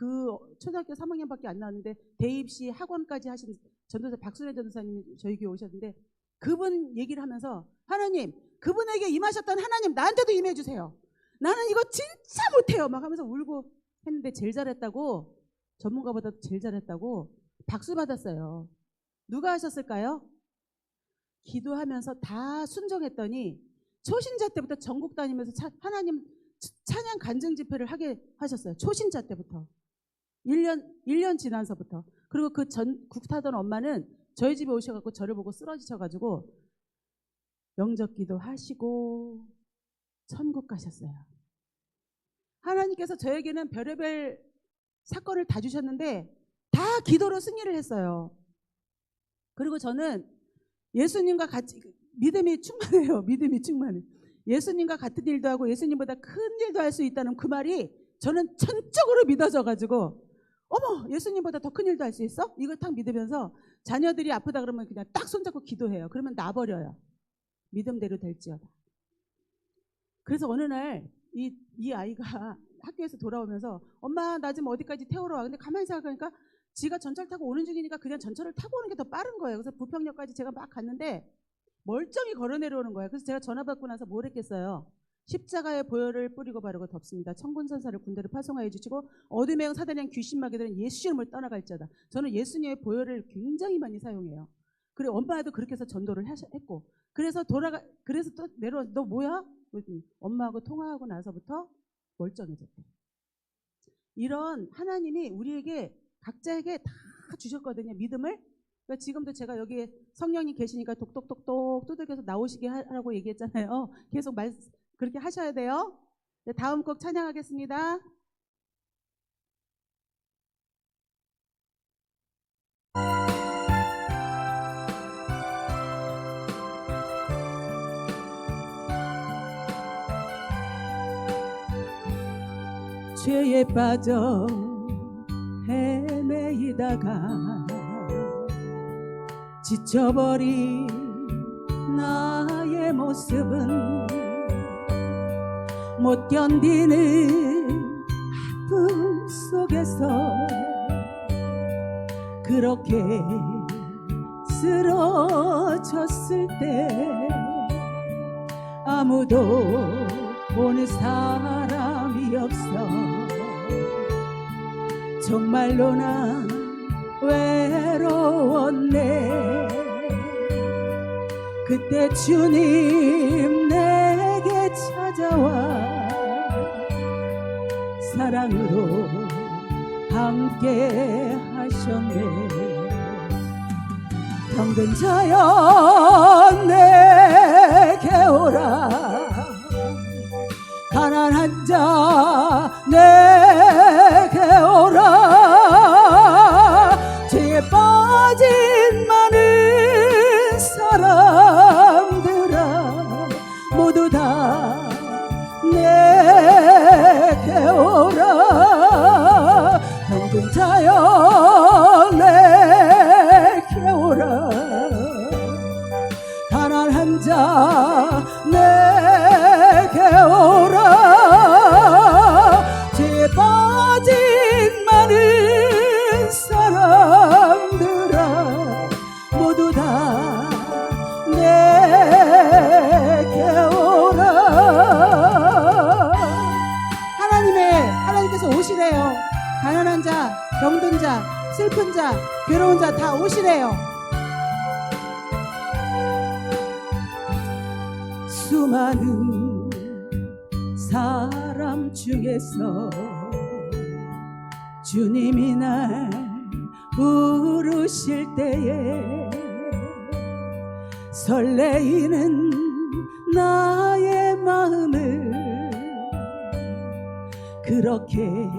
초등학교 3학년밖에 안 나왔는데 대입시 학원까지 하신 전도사 박순애 전도사님이 저희 교회 오셨는데 그분 얘기를 하면서 하나님 그분에게 임하셨던 하나님 나한테도 임해 주세요. 나는 이거 진짜 못해요. 막 하면서 울고 했는데 제일 잘했다고 전문가보다 제일 잘했다고 박수 받았어요. 누가 하셨을까요? 기도하면서 다 순종했더니 초신자 때부터 전국 다니면서 하나님 찬양 간증 집회를 하게 하셨어요. 초신자 때부터. 1년 지나서부터. 그리고 그 전국 타던 엄마는 저희 집에 오셔갖고 저를 보고 쓰러지셔가지고 영접 기도 하시고 천국 가셨어요. 하나님께서 저에게는 별의별 사건을 다 주셨는데 다 기도로 승리를 했어요. 그리고 저는 예수님과 같이 믿음이 충만해요. 믿음이 충만해. 예수님과 같은 일도 하고 예수님보다 큰 일도 할 수 있다는 그 말이 저는 전적으로 믿어져가지고 어머 예수님보다 더 큰 일도 할 수 있어? 이걸 딱 믿으면서 자녀들이 아프다 그러면 그냥 딱 손잡고 기도해요. 그러면 놔버려요. 믿음대로 될지어다. 그래서 어느 날 이 아이가 학교에서 돌아오면서 엄마 나 지금 어디까지 태우러 와. 근데 가만히 생각하니까 지가 전철 타고 오는 중이니까 그냥 전철을 타고 오는 게 더 빠른 거예요. 그래서 부평역까지 제가 막 갔는데 멀쩡히 걸어 내려오는 거예요. 그래서 제가 전화 받고 나서 뭘 했겠어요. 십자가의 보혈을 뿌리고 바르고 덮습니다. 천군천사를 군대를 파송하여 주시고 어둠의 영 사단의 영 귀신마귀들은 예수 이름을 떠나갈지어다. 저는 예수님의 보혈을 굉장히 많이 사용해요. 그리고 엄마도 그렇게 해서 전도를 했고 그래서 또 내려와 너 뭐야? 그랬더니 엄마하고 통화하고 나서부터 멀쩡해졌대. 이런 하나님이 우리에게 각자에게 다 주셨거든요. 믿음을. 그러니까 지금도 제가 여기에 성령님 계시니까 독독독독 두들겨서 나오시게 하라고 얘기했잖아요. 계속 그렇게 하셔야 돼요. 네, 다음 곡 찬양하겠습니다. 죄에 빠져 헤매이다가 지쳐버린 나의 모습은 못 견디는 아픔 속에서 그렇게 쓰러졌을 때 아무도 보는 사람이 없어 정말로 난 외로웠네. 그때 주님 내게 찾아와 사랑으로 함께 하셨네. 병든 자여 내게 오라 가난한 자 내게 오라 죄에 빠진 많은 사람들아 모두 다 내게 오라 병든 자여 내게 오라 가난한 자 내게 오라 죄에 빠진 많은 사람들아 모두 다 내게 오라. 하나님께서 오시래요. 가난한 자, 병든 자, 슬픈 자, 괴로운 자 다 오시래요. 수많은 사람 중에서 주님이 날 부르실 때에 설레이는 나의 마음을 그렇게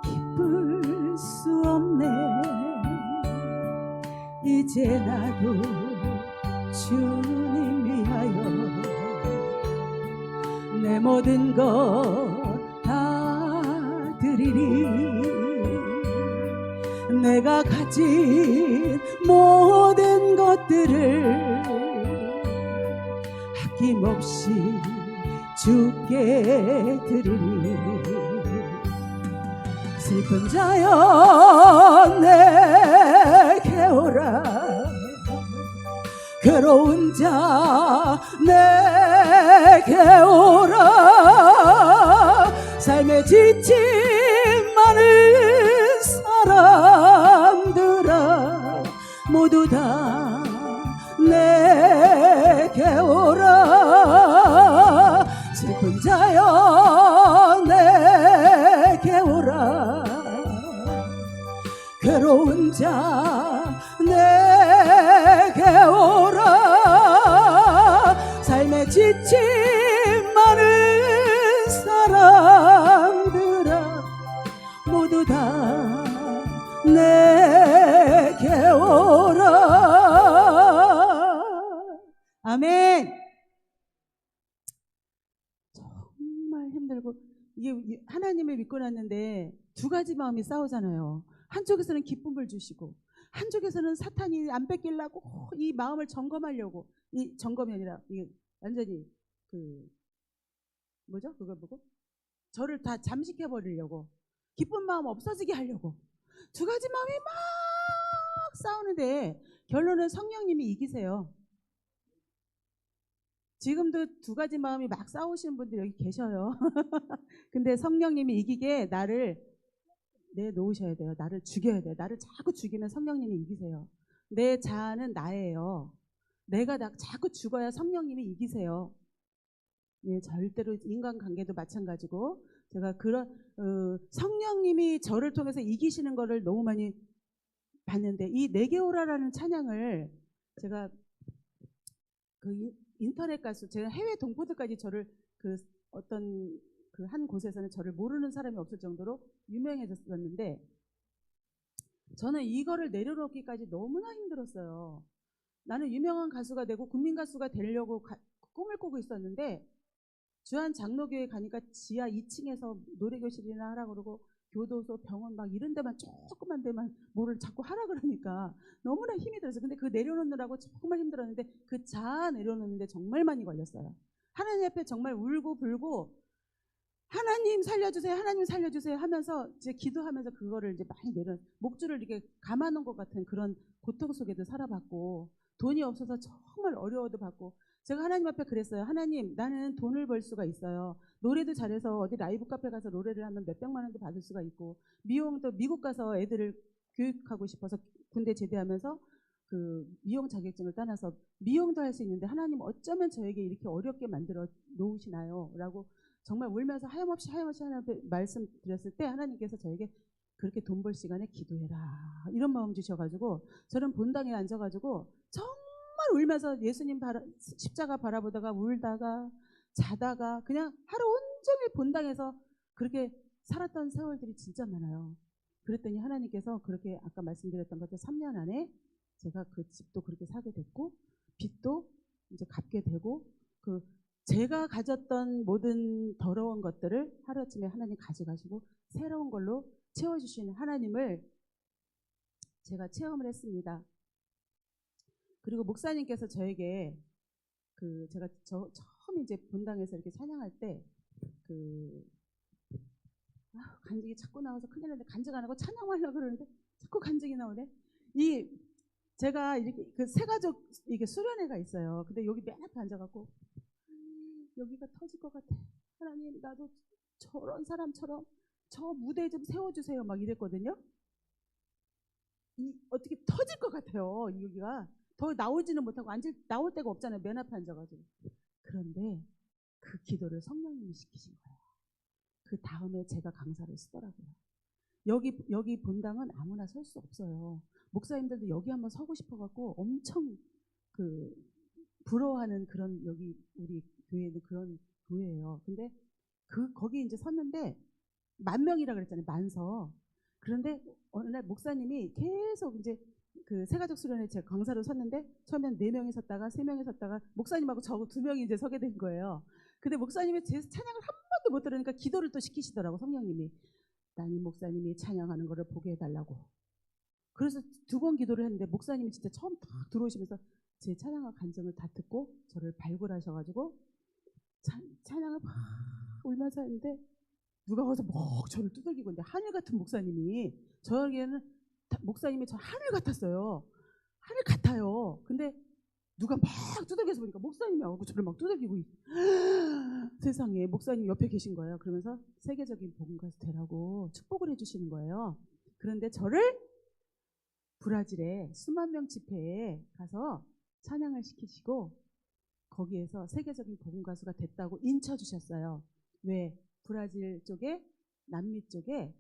기쁠 수 없네. 이제 나도 주님 위하여 내 모든 것 다 드리리. 내가 가진 모든 것들을 아낌없이 주께 드리리. 슬픈 자여 내게 오라 괴로운 자 내게 오라 삶에 지친 많은 사람들아 모두 다 내게 오라 슬픈 자여 내게 오라 괴로운 자 내게 오라 삶에 지친 많은 사람들아 모두 다 내게 오라. 아멘. 정말 힘들고 이게 하나님을 믿고 났는데 두 가지 마음이 싸우잖아요. 한쪽에서는 기쁨을 주시고 한쪽에서는 사탄이 안 뺏기려고 이 마음을 점검하려고. 이 점검이 아니라 이게 완전히 뭐죠? 그걸 보고 저를 다 잠식해 버리려고 기쁜 마음 없어지게 하려고 두 가지 마음이 막 싸우는데 결론은 성령님이 이기세요. 지금도 두 가지 마음이 막 싸우시는 분들 여기 계셔요. 근데 성령님이 이기게 나를 내놓으셔야 돼요. 나를 죽여야 돼요. 나를 자꾸 죽이면 성령님이 이기세요. 내 자아는 나예요. 내가 자꾸 죽어야 성령님이 이기세요. 예, 절대로 인간관계도 마찬가지고 제가 그런 성령님이 저를 통해서 이기시는 거를 너무 많이 봤는데 이 내게 오라라는 찬양을 제가 인터넷 가수 제가 해외 동포들까지 저를 어떤 한 곳에서는 저를 모르는 사람이 없을 정도로 유명해졌었는데 저는 이거를 내려놓기까지 너무나 힘들었어요. 나는 유명한 가수가 되고 국민 가수가 되려고 꿈을 꾸고 있었는데 주한 장로교회 가니까 지하 2층에서 노래교실이나 하라 그러고 교도소, 병원 막 이런 데만 조그만 데만 뭐를 자꾸 하라 그러니까 너무나 힘이 들어서 근데 그 내려놓느라고 정말 힘들었는데 그 자아 내려놓는데 정말 많이 걸렸어요. 하나님 앞에 정말 울고 불고 하나님 살려주세요, 하나님 살려주세요 하면서 이제 기도하면서 그거를 이제 많이 목줄을 이렇게 감아놓은 것 같은 그런 고통 속에도 살아봤고 돈이 없어서 정말 어려워도 받고 제가 하나님 앞에 그랬어요. 하나님 나는 돈을 벌 수가 있어요. 노래도 잘해서 어디 라이브 카페 가서 노래를 하면 몇백만 원도 받을 수가 있고 미용도 미국 가서 애들을 교육하고 싶어서 군대 제대하면서 그 미용 자격증을 따놔서 미용도 할 수 있는데 하나님 어쩌면 저에게 이렇게 어렵게 만들어 놓으시나요? 라고 정말 울면서 하염없이 하나님께 말씀드렸을 때 하나님께서 저에게 그렇게 돈 벌 시간에 기도해라 이런 마음 주셔가지고 저는 본당에 앉아가지고 정말 울면서 예수님 십자가 바라보다가 울다가 자다가 그냥 하루 온종일 본당에서 그렇게 살았던 세월들이 진짜 많아요. 그랬더니 하나님께서 그렇게 아까 말씀드렸던 것처럼 3년 안에 제가 그 집도 그렇게 사게 됐고 빚도 이제 갚게 되고 그 제가 가졌던 모든 더러운 것들을 하루아침에 하나님 가져가시고 새로운 걸로 채워주시는 하나님을 제가 체험을 했습니다. 그리고 목사님께서 저에게 그 제가 처음 이제 본당에서 이렇게 찬양할 때 간증이 자꾸 나와서 큰일 났는데 간증 안 하고 찬양하려고 그러는데 자꾸 간증이 나오네. 제가 이렇게 그 세가족 이게 수련회가 있어요. 근데 여기 맨 앞에 앉아갖고 여기가 터질 것 같아. 하나님 나도 저런 사람처럼 저 무대 좀 세워주세요. 막 이랬거든요. 어떻게 터질 것 같아요. 여기가 더 나오지는 못하고 나올 데가 없잖아요. 맨 앞에 앉아가지고. 그런데 그 기도를 성령님이 시키신 거예요. 그 다음에 제가 강사를 쓰더라고요. 여기 본당은 아무나 설 수 없어요. 목사님들도 여기 한번 서고 싶어갖고 엄청 그 부러워하는 그런 여기 우리 교회는 그런 교회예요. 근데 거기 이제 섰는데 10,000명이라 그랬잖아요. 만서. 그런데 어느 날 목사님이 계속 이제 그 세가족 수련회 제가 강사로 섰는데 처음엔 4명이 섰다가 3명이 섰다가 목사님하고 저 2명이 이제 서게 된 거예요. 근데 목사님이 제 찬양을 한 번도 못 들으니까 기도를 또 시키시더라고 성령님이. 담임 목사님이 찬양하는 거를 보게 해달라고. 그래서 2번 기도를 했는데 목사님이 진짜 처음 딱 들어오시면서 제 찬양과 간증을 다 듣고 저를 발굴하셔가지고 찬양을 막 울면서 했는데 누가 와서 막 저를 두들기고 있는데 하늘 같은 목사님이 저에게는 목사님이 저 하늘 같았어요. 하늘 같아요. 근데 누가 막 두들겨서 보니까 목사님이 와서 저를 막 두들기고 세상에 목사님 옆에 계신 거예요. 그러면서 세계적인 복음가수 되라고 축복을 해주시는 거예요. 그런데 저를 브라질의 수만 명 집회에 가서 찬양을 시키시고 거기에서 세계적인 복음가수가 됐다고 인쳐주셨어요. 왜? 브라질 쪽에 남미 쪽에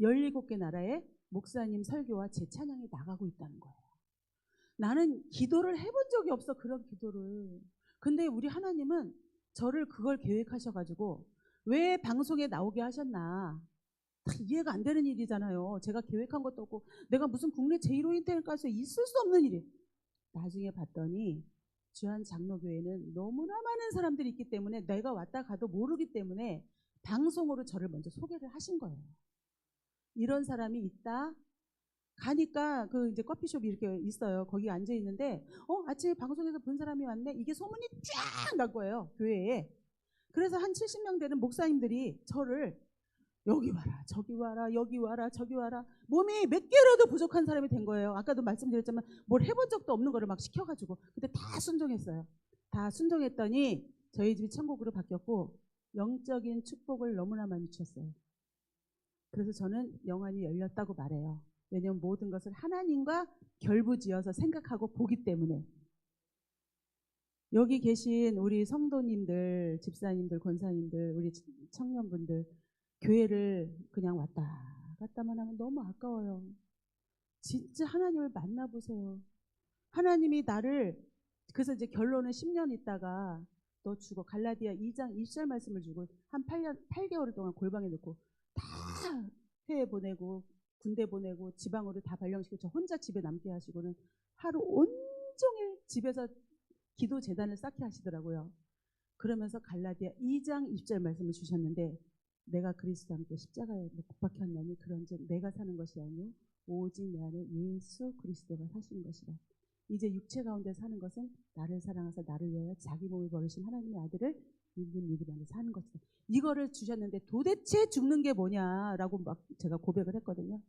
17개 나라의 목사님 설교와 제 찬양이 나가고 있다는 거예요. 나는 기도를 해본 적이 없어. 그런 기도를. 근데 우리 하나님은 저를 그걸 계획하셔가지고 왜 방송에 나오게 하셨나. 다 이해가 안 되는 일이잖아요. 제가 계획한 것도 없고 내가 무슨 국내 제1호 인터넷 가수에 있을 수 없는 일이. 나중에 봤더니 주한 장로교회는 너무나 많은 사람들이 있기 때문에 내가 왔다 가도 모르기 때문에 방송으로 저를 먼저 소개를 하신 거예요. 이런 사람이 있다. 가니까 그 이제 커피숍이 이렇게 있어요. 거기 앉아 있는데 아침에 방송에서 본 사람이 왔네. 이게 소문이 쫙 날 거예요. 교회에. 그래서 한 70명 되는 목사님들이 저를 여기 와라, 저기 와라, 여기 와라, 저기 와라. 몸이 몇 개라도 부족한 사람이 된 거예요. 아까도 말씀드렸지만 뭘 해본 적도 없는 거를 막 시켜가지고. 근데 다 순종했어요. 다 순종했더니 저희 집이 천국으로 바뀌었고 영적인 축복을 너무나 많이 주셨어요. 그래서 저는 영안이 열렸다고 말해요. 왜냐하면 모든 것을 하나님과 결부지어서 생각하고 보기 때문에. 여기 계신 우리 성도님들, 집사님들, 권사님들, 우리 청년분들 교회를 그냥 왔다 갔다만 하면 너무 아까워요. 진짜 하나님을 만나보세요. 하나님이 나를 그래서 이제 결론은 10년 있다가 너 죽어. 갈라디아 2장 20절 말씀을 주고 한 8개월 동안 골방에 넣고 다 해외 보내고 군대 보내고 지방으로 다 발령시키고 저 혼자 집에 남게 하시고는 하루 온종일 집에서 기도 재단을 쌓게 하시더라고요. 그러면서 갈라디아 2장 20절 말씀을 주셨는데 내가 그리스도 함께 십자가에 못 박혔나니 그런즉 내가 사는 것이 아니요 오직 내 안에 예수 그리스도가 사시는 것이라. 이제 육체 가운데 사는 것은 나를 사랑하사 나를 위하여 자기 몸을 버리신 하나님의 아들을 믿는 믿음 안에 사는 것이다. 이거를 주셨는데 도대체 죽는 게 뭐냐라고 막 제가 고백을 했거든요.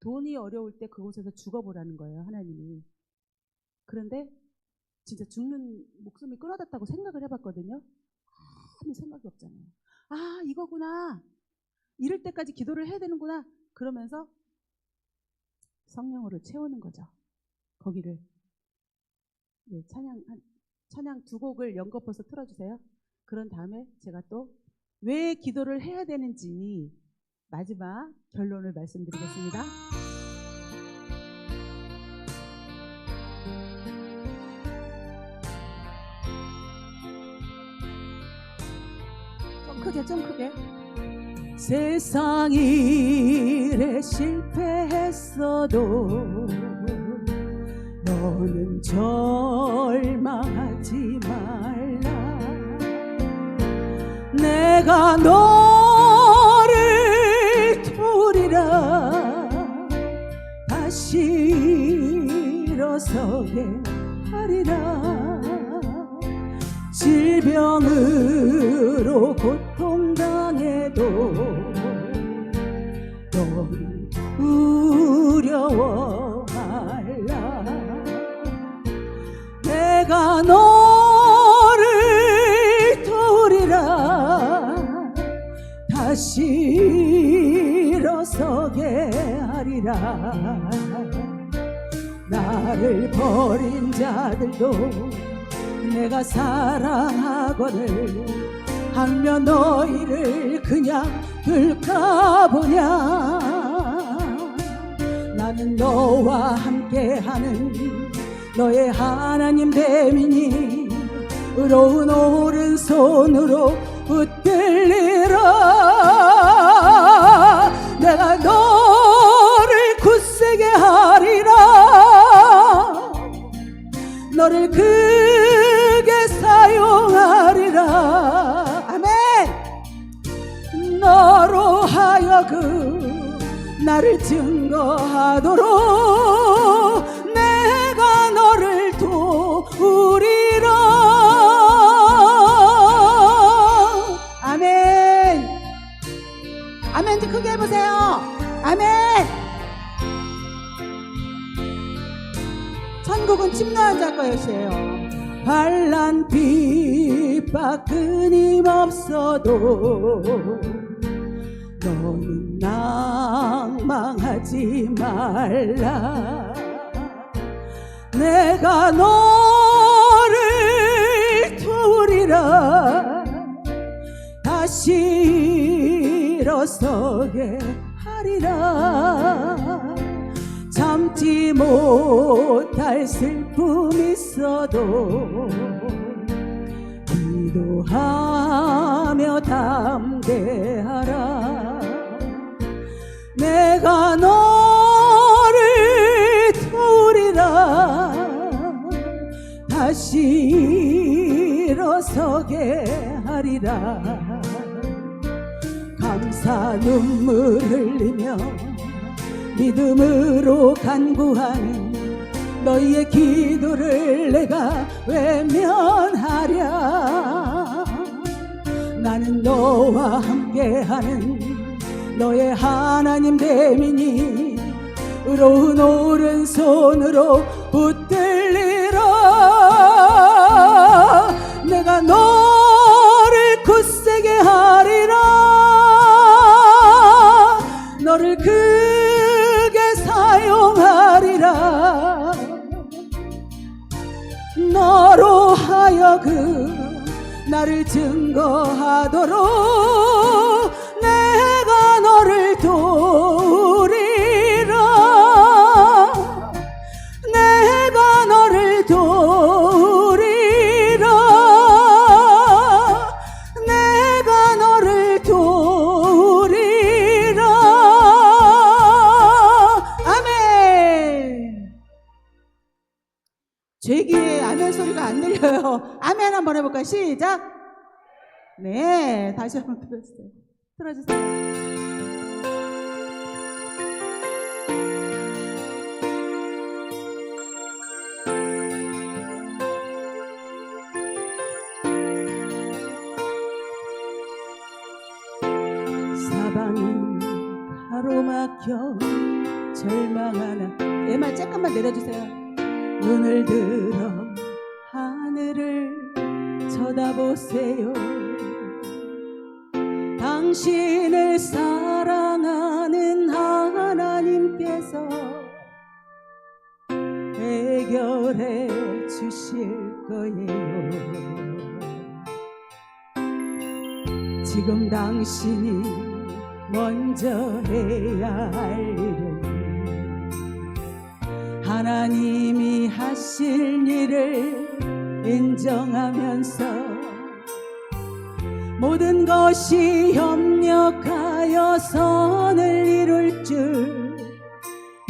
돈이 어려울 때 그곳에서 죽어보라는 거예요, 하나님이. 그런데 진짜 죽는 목숨이 끊어졌다고 생각을 해봤거든요. 아무 생각이 없잖아요. 아, 이거구나. 이럴 때까지 기도를 해야 되는구나. 그러면서 성령으로 채우는 거죠. 거기를. 네, 찬양 두 곡을 연거푸서 틀어주세요. 그런 다음에 제가 또 왜 기도를 해야 되는지 마지막 결론을 말씀드리겠습니다. 좀 크게. 세상 일에 실패했어도 너는 절망하지 말라. 내가 너를 도우리라. 다시 일어서게 하리라. 질병으로 고통당해도 너는 두려워 말라. 내가 너를 도우리라. 다시 일어서게 하리라. 나를 버린 자들도 내가 사랑하거늘 하며 너희를 그냥 둘까 보냐. 나는 너와 함께하는 너의 하나님 됨이니 의로운 오른손으로 붙들리라. 내가 너를 굳세게 하리라. 너를 크게 사용하리라. 아멘. 너로 하여금 나를 증거하도록 내가 너를 도우리라. 아멘. 아멘. 크게 해보세요. 아멘. 천국은 침노한 자 것이에요. 반란 핍박 끊임없어도 너는 낭망하지 말라. 내가 너를 도우리라. 다시 일어서게 하리라. 참지 못할 슬픔 있어도 기도하며 담대하라. 내가 너를 도우리라. 다시 일어서게 하리라. 감사 눈물 흘리며 믿음으로 간구하는 너희의 기도를 내가 외면하랴. 나는 너와 함께하는 너의 하나님 됨이니 의로운 오른손으로 붙들리라. 내가 너를 굳세게 하리라. 너를 크게 사용하리라. 너로 하여금 나를 증거하도록 내가 너를 도우리라. 내가 너를 도우리라. 내가 너를 도우리라. 아멘. 제 귀에 아멘 소리가 안 들려요. 아멘 한번 해볼까요? 시작. 네, 다시 한번 들어주세요. 사방이 가로막혀 절망하나. 말 잠깐만 내려주세요. 눈을 들어 하늘을 쳐다보세요. 당신을 사랑하는 하나님께서 해결해 주실 거예요. 지금 당신이 먼저 해야 할 일은 하나님이 하실 일을 인정하면서 모든 것이 협력하여 선을 이룰 줄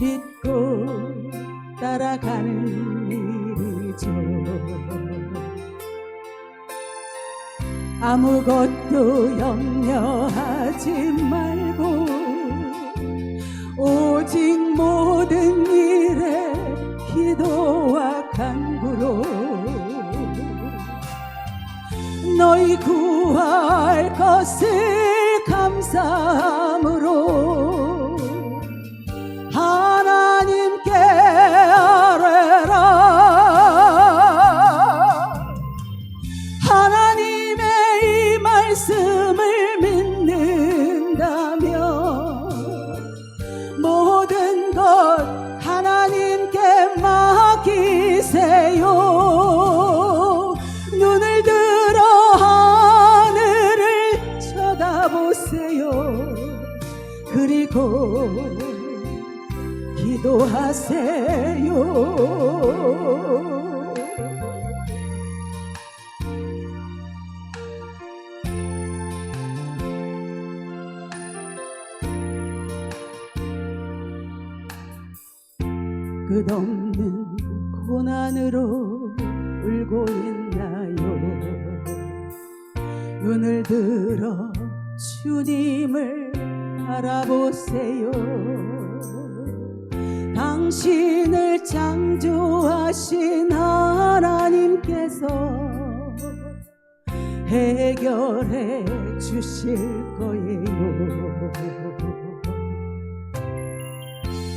믿고 따라가는 일이죠. 아무것도 염려하지 말고 오직 모든 일에 기도와 간구로 너희 구할 것을 감사함으로 하나님께 아뢰라. 하나님의 이 말씀을 믿는다면 모든 것 하나님께 맡기세요. 눈을 들어 하늘을 쳐다보세요. 그리고 기도하세요. 끝없는 고난으로 울고 있나요? 눈을 들어 주님을 바라보세요. 당신을 창조하신 하나님께서 해결해 주실 거예요.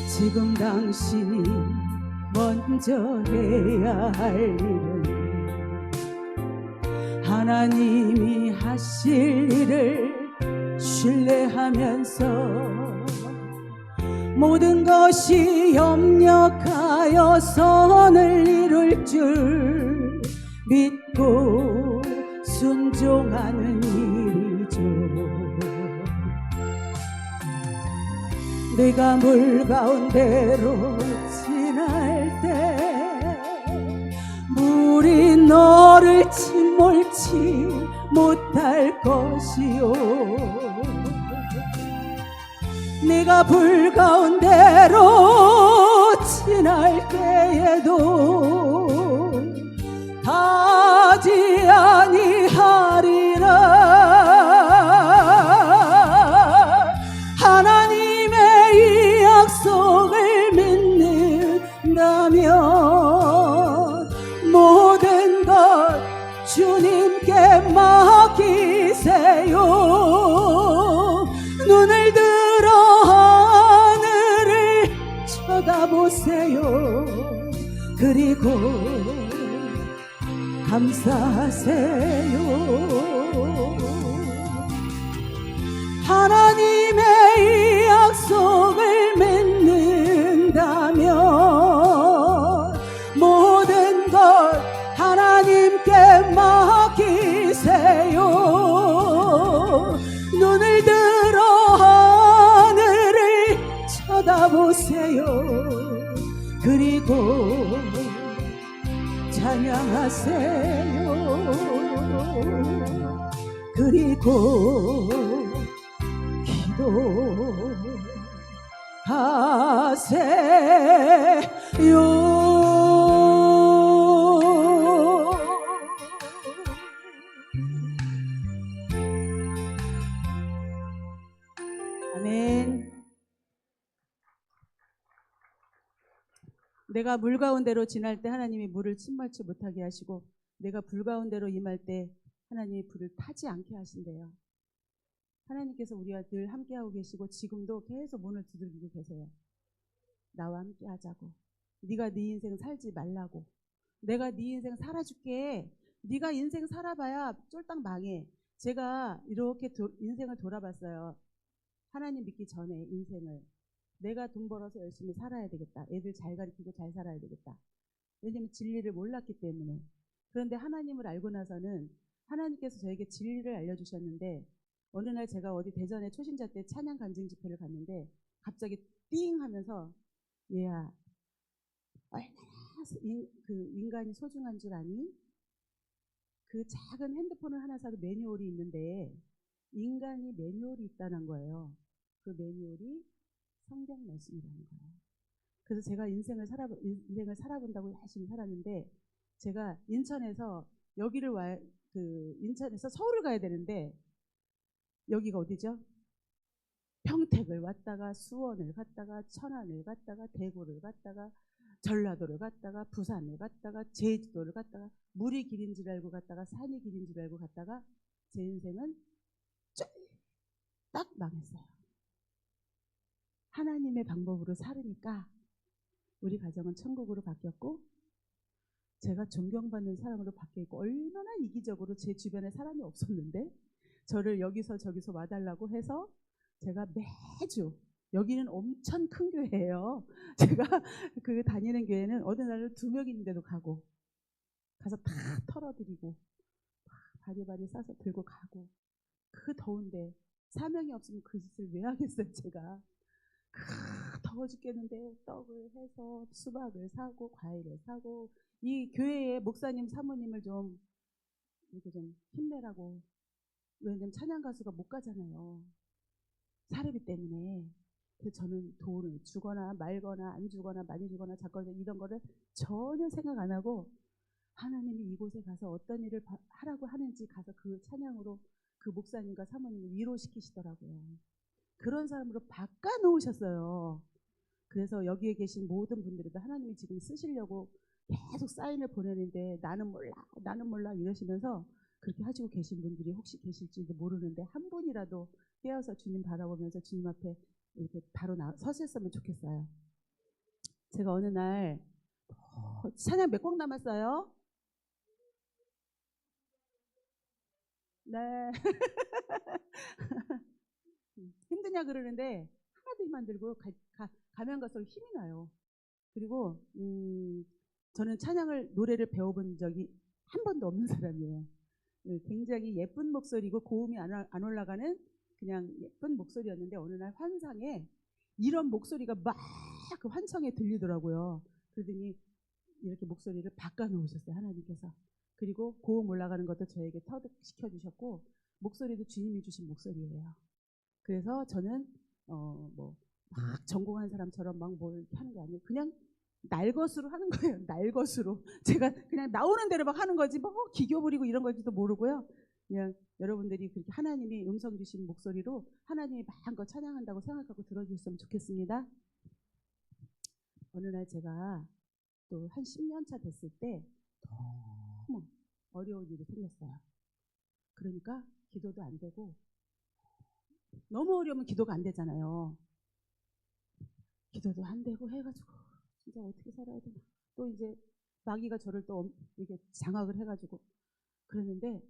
지금 당신이 먼저 해야 할 일은 하나님이 하실 일을 신뢰하면서 모든 것이 협력하여 선을 이룰 줄 믿고 순종하는 일이죠. 내가 물 가운데로 지날 때 물이 너를 침몰치 못할 것이요. 내가 불 가운데로 지날 때에도 타지 아니하리라. 하나님의 이 약속을 믿는다면 모든 것 주님께 맡기세요. 눈을 들어 하늘을 쳐다보세요. 그리고 감사하세요. 하나님의 이 약속을 믿는다면 모든 것 하나님께 맡기세요. 눈을 들어 하늘을 쳐다보세요. 그리고 찬양하세요. 그리고 기도하세요. 내가 물 가운데로 지날 때 하나님이 물을 침몰치 못하게 하시고 내가 불 가운데로 임할 때 하나님이 불을 타지 않게 하신대요. 하나님께서 우리와 늘 함께하고 계시고 지금도 계속 문을 두들기고 계세요. 나와 함께 하자고. 네가 네 인생 살지 말라고. 내가 네 인생 살아줄게. 네가 인생 살아봐야 쫄딱 망해. 제가 이렇게 인생을 돌아봤어요. 하나님 믿기 전에 인생을. 내가 돈 벌어서 열심히 살아야 되겠다. 애들 잘 가르치고 잘 살아야 되겠다. 왜냐면 진리를 몰랐기 때문에. 그런데 하나님을 알고 나서는 하나님께서 저에게 진리를 알려주셨는데 어느 날 제가 어디 대전에 초신자 때 찬양 간증 집회를 갔는데 갑자기 띵 하면서 얘야 얼마나 그 인간이 소중한 줄 아니? 그 작은 핸드폰을 하나 사도 매뉴얼이 있는데 인간이 매뉴얼이 있다는 거예요. 그 매뉴얼이 성경 말씀이라는 거예요. 그래서 제가 인생을 살아본다고 열심히 살았는데 제가 인천에서 인천에서 서울을 가야 되는데 여기가 어디죠? 평택을 왔다가 수원을 갔다가 천안을 갔다가 대구를 갔다가 전라도를 갔다가 부산을 갔다가 제주도를 갔다가 물이 길인 줄 알고 갔다가 산이 길인 줄 알고 갔다가 제 인생은 딱 망했어요. 하나님의 방법으로 살으니까 우리 가정은 천국으로 바뀌었고 제가 존경받는 사람으로 바뀌었고 얼마나 이기적으로 제 주변에 사람이 없었는데 저를 여기서 저기서 와달라고 해서 제가 매주 여기는 엄청 큰 교회예요. 제가 그 다니는 교회는 어느 날은 2명 있는데도 가서 다 털어드리고 바리바리 싸서 들고 가고 그 더운데 사명이 없으면 그 짓을 왜 하겠어요. 제가 더워 죽겠는데 떡을 해서 수박을 사고 과일을 사고 이 교회의 목사님 사모님을 좀 이렇게 좀 힘내라고. 왜냐면 찬양 가수가 못 가잖아요. 사례비 때문에. 그래서 저는 돈을 주거나 말거나 안 주거나 많이 주거나 작거나 이런 거를 전혀 생각 안 하고 하나님이 이곳에 가서 어떤 일을 하라고 하는지 가서 그 찬양으로 그 목사님과 사모님을 위로시키시더라고요. 그런 사람으로 바꿔 놓으셨어요. 그래서 여기에 계신 모든 분들에도 하나님이 지금 쓰시려고 계속 사인을 보내는데 나는 몰라 이러시면서 그렇게 하시고 계신 분들이 혹시 계실지도 모르는데 한 분이라도 깨어서 주님 바라보면서 주님 앞에 이렇게 바로 서셨으면 좋겠어요. 제가 어느 날 찬양 몇 곡 남았어요? 네. 힘드냐 그러는데 하나도 힘 안 들고 가면 갈수록 힘이 나요. 그리고 저는 노래를 배워본 적이 한 번도 없는 사람이에요. 굉장히 예쁜 목소리고 고음이 안 올라가는 그냥 예쁜 목소리였는데 어느 날 환상에 이런 목소리가 막 그 환청에 들리더라고요. 그러더니 이렇게 목소리를 바꿔놓으셨어요. 하나님께서. 그리고 고음 올라가는 것도 저에게 터득시켜 주셨고 목소리도 주님이 주신 목소리예요. 그래서 저는 막 전공한 사람처럼 막 뭘 하는 게 아니에요. 그냥 날것으로 하는 거예요. 날것으로. 제가 그냥 나오는 대로 막 하는 거지 뭐 기교 부리고 이런 건지도 모르고요. 그냥 여러분들이 그렇게 하나님이 음성 주신 목소리로 하나님이 마음껏 찬양한다고 생각하고 들어주셨으면 좋겠습니다. 어느 날 제가 또 한 10년 차 됐을 때 너무 어려운 일이 생겼어요. 그러니까 기도도 안 되고 너무 어려우면 기도가 안 되잖아요. 기도도 안 되고 해가지고 진짜 어떻게 살아야 되나. 또 이제 마귀가 저를 또 이렇게 장악을 해가지고 그랬는데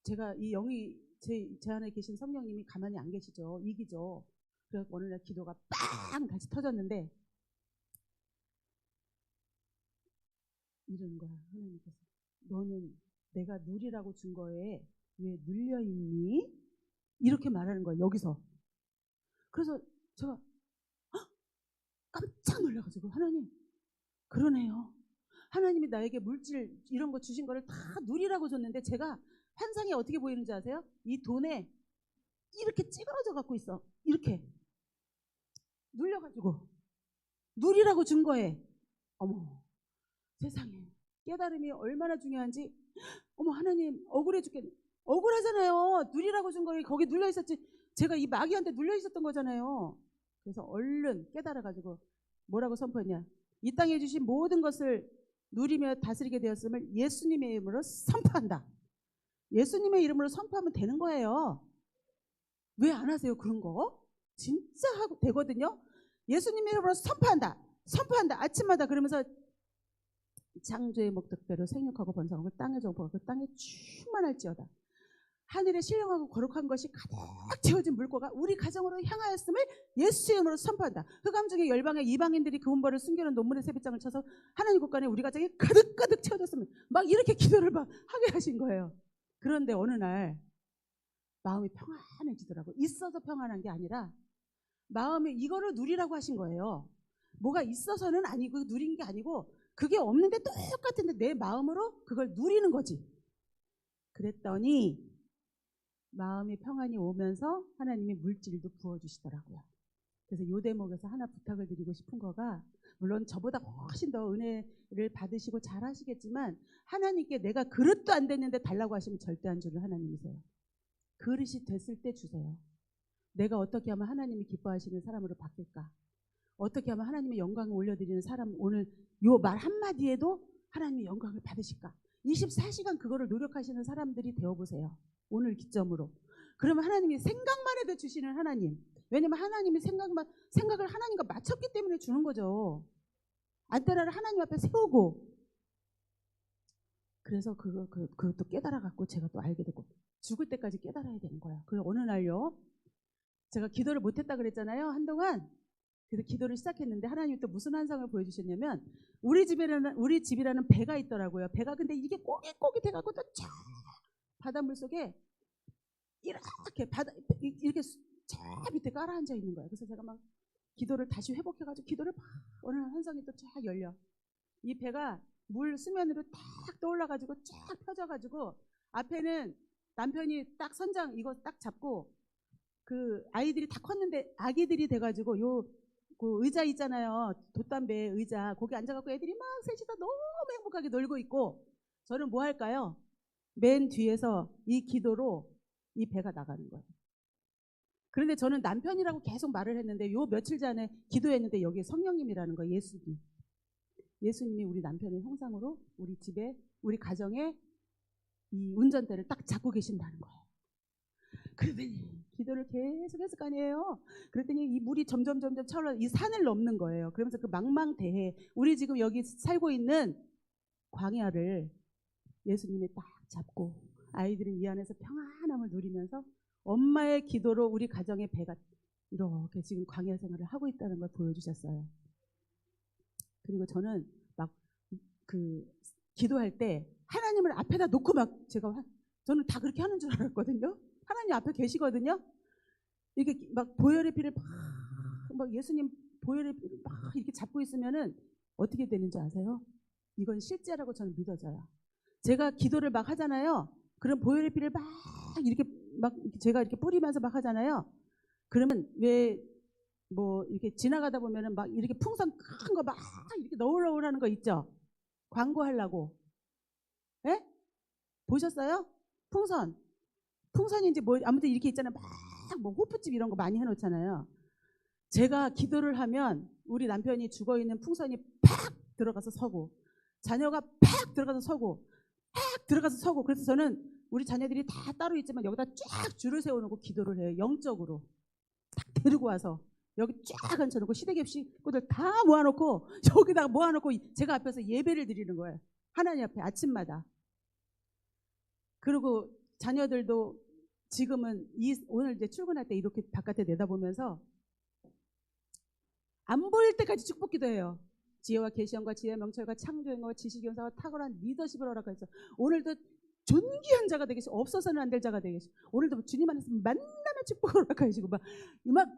제가 이 영이 제 안에 계신 성령님이 가만히 안 계시죠. 이기죠. 그래서 어느 날 기도가 빵 다시 터졌는데 이러는 거야. 하나님께서 너는 내가 누리라고 준 거에 왜 눌려있니? 이렇게 말하는 거야. 여기서. 그래서 제가 깜짝 놀라가지고 하나님 그러네요. 하나님이 나에게 물질 이런 거 주신 거를 다 누리라고 줬는데 제가 환상이 어떻게 보이는지 아세요? 이 돈에 이렇게 찌그러져 갖고 있어. 이렇게 눌려가지고 누리라고 준 거에 어머 세상에 깨달음이 얼마나 중요한지 어머 하나님 억울해 죽겠네. 억울하잖아요. 누리라고 준 거에 거기 눌려 있었지. 제가 이 마귀한테 눌려 있었던 거잖아요. 그래서 얼른 깨달아가지고 뭐라고 선포했냐. 이 땅에 주신 모든 것을 누리며 다스리게 되었음을 예수님의 이름으로 선포한다. 예수님의 이름으로 선포하면 되는 거예요. 왜 안 하세요? 그런 거? 진짜 하고 되거든요. 예수님의 이름으로 선포한다. 선포한다. 아침마다 그러면서 창조의 목적대로 생육하고 번성하고 땅의 정보가 그 땅에 충만할지어다. 하늘에 신령하고 거룩한 것이 가득 채워진 물고가 우리 가정으로 향하였음을 예수의 이름으로 선포한다. 흑암 중에 열방의 이방인들이 그 음벌을 숨겨놓은 논문의 세뱃장을 쳐서 하나님 국간에 우리 가정이 가득가득 채워졌으면 막 이렇게 기도를 막 하게 하신 거예요. 그런데 어느 날 마음이 평안해지더라고요. 있어서 평안한 게 아니라 마음에 이거를 누리라고 하신 거예요. 뭐가 있어서는 아니고 누린 게 아니고 그게 없는데 똑같은데 내 마음으로 그걸 누리는 거지. 그랬더니 마음이 평안이 오면서 하나님이 물질도 부어주시더라고요. 그래서 이 대목에서 하나 부탁을 드리고 싶은 거가 물론 저보다 훨씬 더 은혜를 받으시고 잘 하시겠지만 하나님께 내가 그릇도 안 됐는데 달라고 하시면 절대 안 주는 하나님이세요. 그릇이 됐을 때 주세요. 내가 어떻게 하면 하나님이 기뻐하시는 사람으로 바뀔까? 어떻게 하면 하나님의 영광을 올려드리는 사람 오늘 요 말 한마디에도 하나님의 영광을 받으실까? 24시간 그거를 노력하시는 사람들이 되어보세요. 오늘 기점으로. 그러면 하나님이 생각만 해도 주시는 하나님. 왜냐면 하나님이 생각을 하나님과 맞췄기 때문에 주는 거죠. 안테나를 하나님 앞에 세우고. 그래서 그것도 깨달아갖고 제가 또 알게 됐고 죽을 때까지 깨달아야 되는 거예요. 그래서 어느 날요. 제가 기도를 못했다 그랬잖아요. 한동안. 그래서 기도를 시작했는데 하나님이 또 무슨 환상을 보여주셨냐면 우리 집이라는 배가 있더라고요. 배가 근데 이게 꼬깃꼬깃해갖고 또 쫙 바닷물 속에 이렇게 이렇게 저 밑에 깔아앉아 있는 거예요. 그래서 제가 막 기도를 다시 회복해가지고 기도를 막 어느 날 환상이 또 쫙 열려. 이 배가 물 수면으로 탁 떠올라가지고 쫙 펴져가지고 앞에는 남편이 딱 선장 이거 딱 잡고 그 아이들이 다 컸는데 아기들이 돼가지고 그 의자 있잖아요. 돛담배 의자. 거기 앉아갖고 애들이 막 셋이 다 너무 행복하게 놀고 있고 저는 뭐 할까요? 맨 뒤에서 이 기도로 이 배가 나가는 거예요. 그런데 저는 남편이라고 계속 말을 했는데 요 며칠 전에 기도했는데 여기에 성령님이라는 거예요. 예수님. 예수님이 우리 남편의 형상으로 우리 집에 우리 가정에 이 운전대를 딱 잡고 계신다는 거예요. 그러더니 기도를 계속 했을 거 아니에요. 그랬더니 이 물이 점점 차올라 이 산을 넘는 거예요. 그러면서 그 망망대해 우리 지금 여기 살고 있는 광야를 예수님이 딱 잡고 아이들은 이 안에서 평안함을 누리면서 엄마의 기도로 우리 가정의 배가 이렇게 지금 광야 생활을 하고 있다는 걸 보여주셨어요. 그리고 저는 막 그 기도할 때 하나님을 앞에다 놓고 막 저는 다 그렇게 하는 줄 알았거든요. 하나님 앞에 계시거든요. 이게 막 보혈의 피를 막 예수님 보혈의 피를 막 이렇게 잡고 있으면은 어떻게 되는지 아세요? 이건 실제라고 저는 믿어져요. 제가 기도를 막 하잖아요. 그럼 보혈의 피를 막 제가 이렇게 뿌리면서 막 하잖아요. 그러면 왜 뭐 이렇게 지나가다 보면은 막 이렇게 풍선 큰 거 막 이렇게 너울너울하는 거 있죠? 광고하려고. 예? 보셨어요? 풍선인지 뭐 아무튼 이렇게 있잖아요. 막 뭐 호프집 이런 거 많이 해놓잖아요. 제가 기도를 하면 우리 남편이 죽어있는 풍선이 팍 들어가서 서고 자녀가 팍 들어가서 서고 팍 들어가서 서고 그래서 저는 우리 자녀들이 다 따로 있지만 여기다 쫙 줄을 세워놓고 기도를 해요. 영적으로 딱 데리고 와서 여기 쫙 앉혀놓고 시댁 식구들 다 모아놓고 여기다가 모아놓고 제가 앞에서 예배를 드리는 거예요. 하나님 앞에 아침마다. 그리고 자녀들도 지금은 오늘 이제 출근할 때 이렇게 바깥에 내다보면서 안 보일 때까지 축복 기도해요. 지혜와 계시형과 지혜와 명철과 창조형과 지식의 연사와 탁월한 리더십을 허락하셔서 오늘도 존귀한 자가 되겠고 없어서는 안 될 자가 되겠고 오늘도 주님 안에서 만남의 축복을 허락하시고 막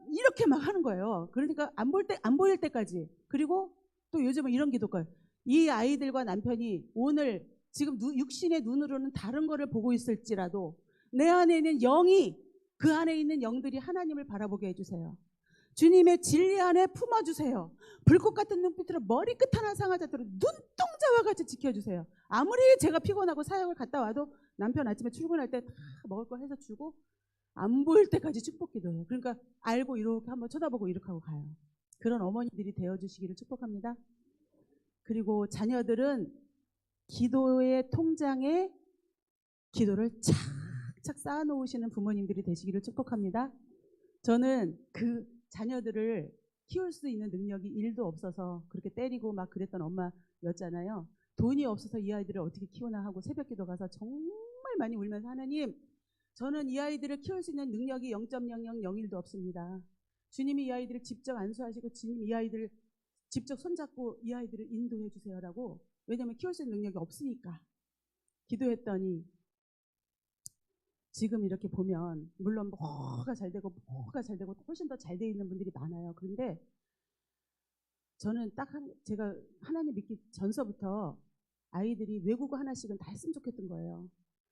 이렇게 막 하는 거예요. 그러니까 안 보일 때까지. 그리고 또 요즘은 이런 기도가요. 이 아이들과 남편이 오늘 지금 육신의 눈으로는 다른 거를 보고 있을지라도 내 안에 있는 영이 그 안에 있는 영들이 하나님을 바라보게 해주세요. 주님의 진리 안에 품어주세요. 불꽃 같은 눈빛으로 머리끝 하나 상하지 않도록 눈동자와 같이 지켜주세요. 아무리 제가 피곤하고 사역을 갔다 와도 남편 아침에 출근할 때 다 먹을 거 해서 주고 안 보일 때까지 축복 기도해요. 그러니까 알고 이렇게 한번 쳐다보고 이렇게 하고 가요. 그런 어머니들이 되어주시기를 축복합니다. 그리고 자녀들은 기도의 통장에 기도를 착착 쌓아놓으시는 부모님들이 되시기를 축복합니다. 저는 그 자녀들을 키울 수 있는 능력이 1도 없어서 그렇게 때리고 막 그랬던 엄마였잖아요. 돈이 없어서 이 아이들을 어떻게 키우나 하고 새벽기도 가서 정말 많이 울면서 하나님, 저는 이 아이들을 키울 수 있는 능력이 0.0001도 없습니다. 주님이 이 아이들을 직접 안수하시고 주님이 이 아이들을 직접 손잡고 이 아이들을 인도해 주세요라고. 왜냐하면 키울 수 있는 능력이 없으니까 기도했더니 지금 이렇게 보면 물론 뭐가 잘 되고 훨씬 더 잘 돼 있는 분들이 많아요. 그런데 저는 제가 하나님 믿기 전서부터 아이들이 외국어 하나씩은 다 했으면 좋겠던 거예요.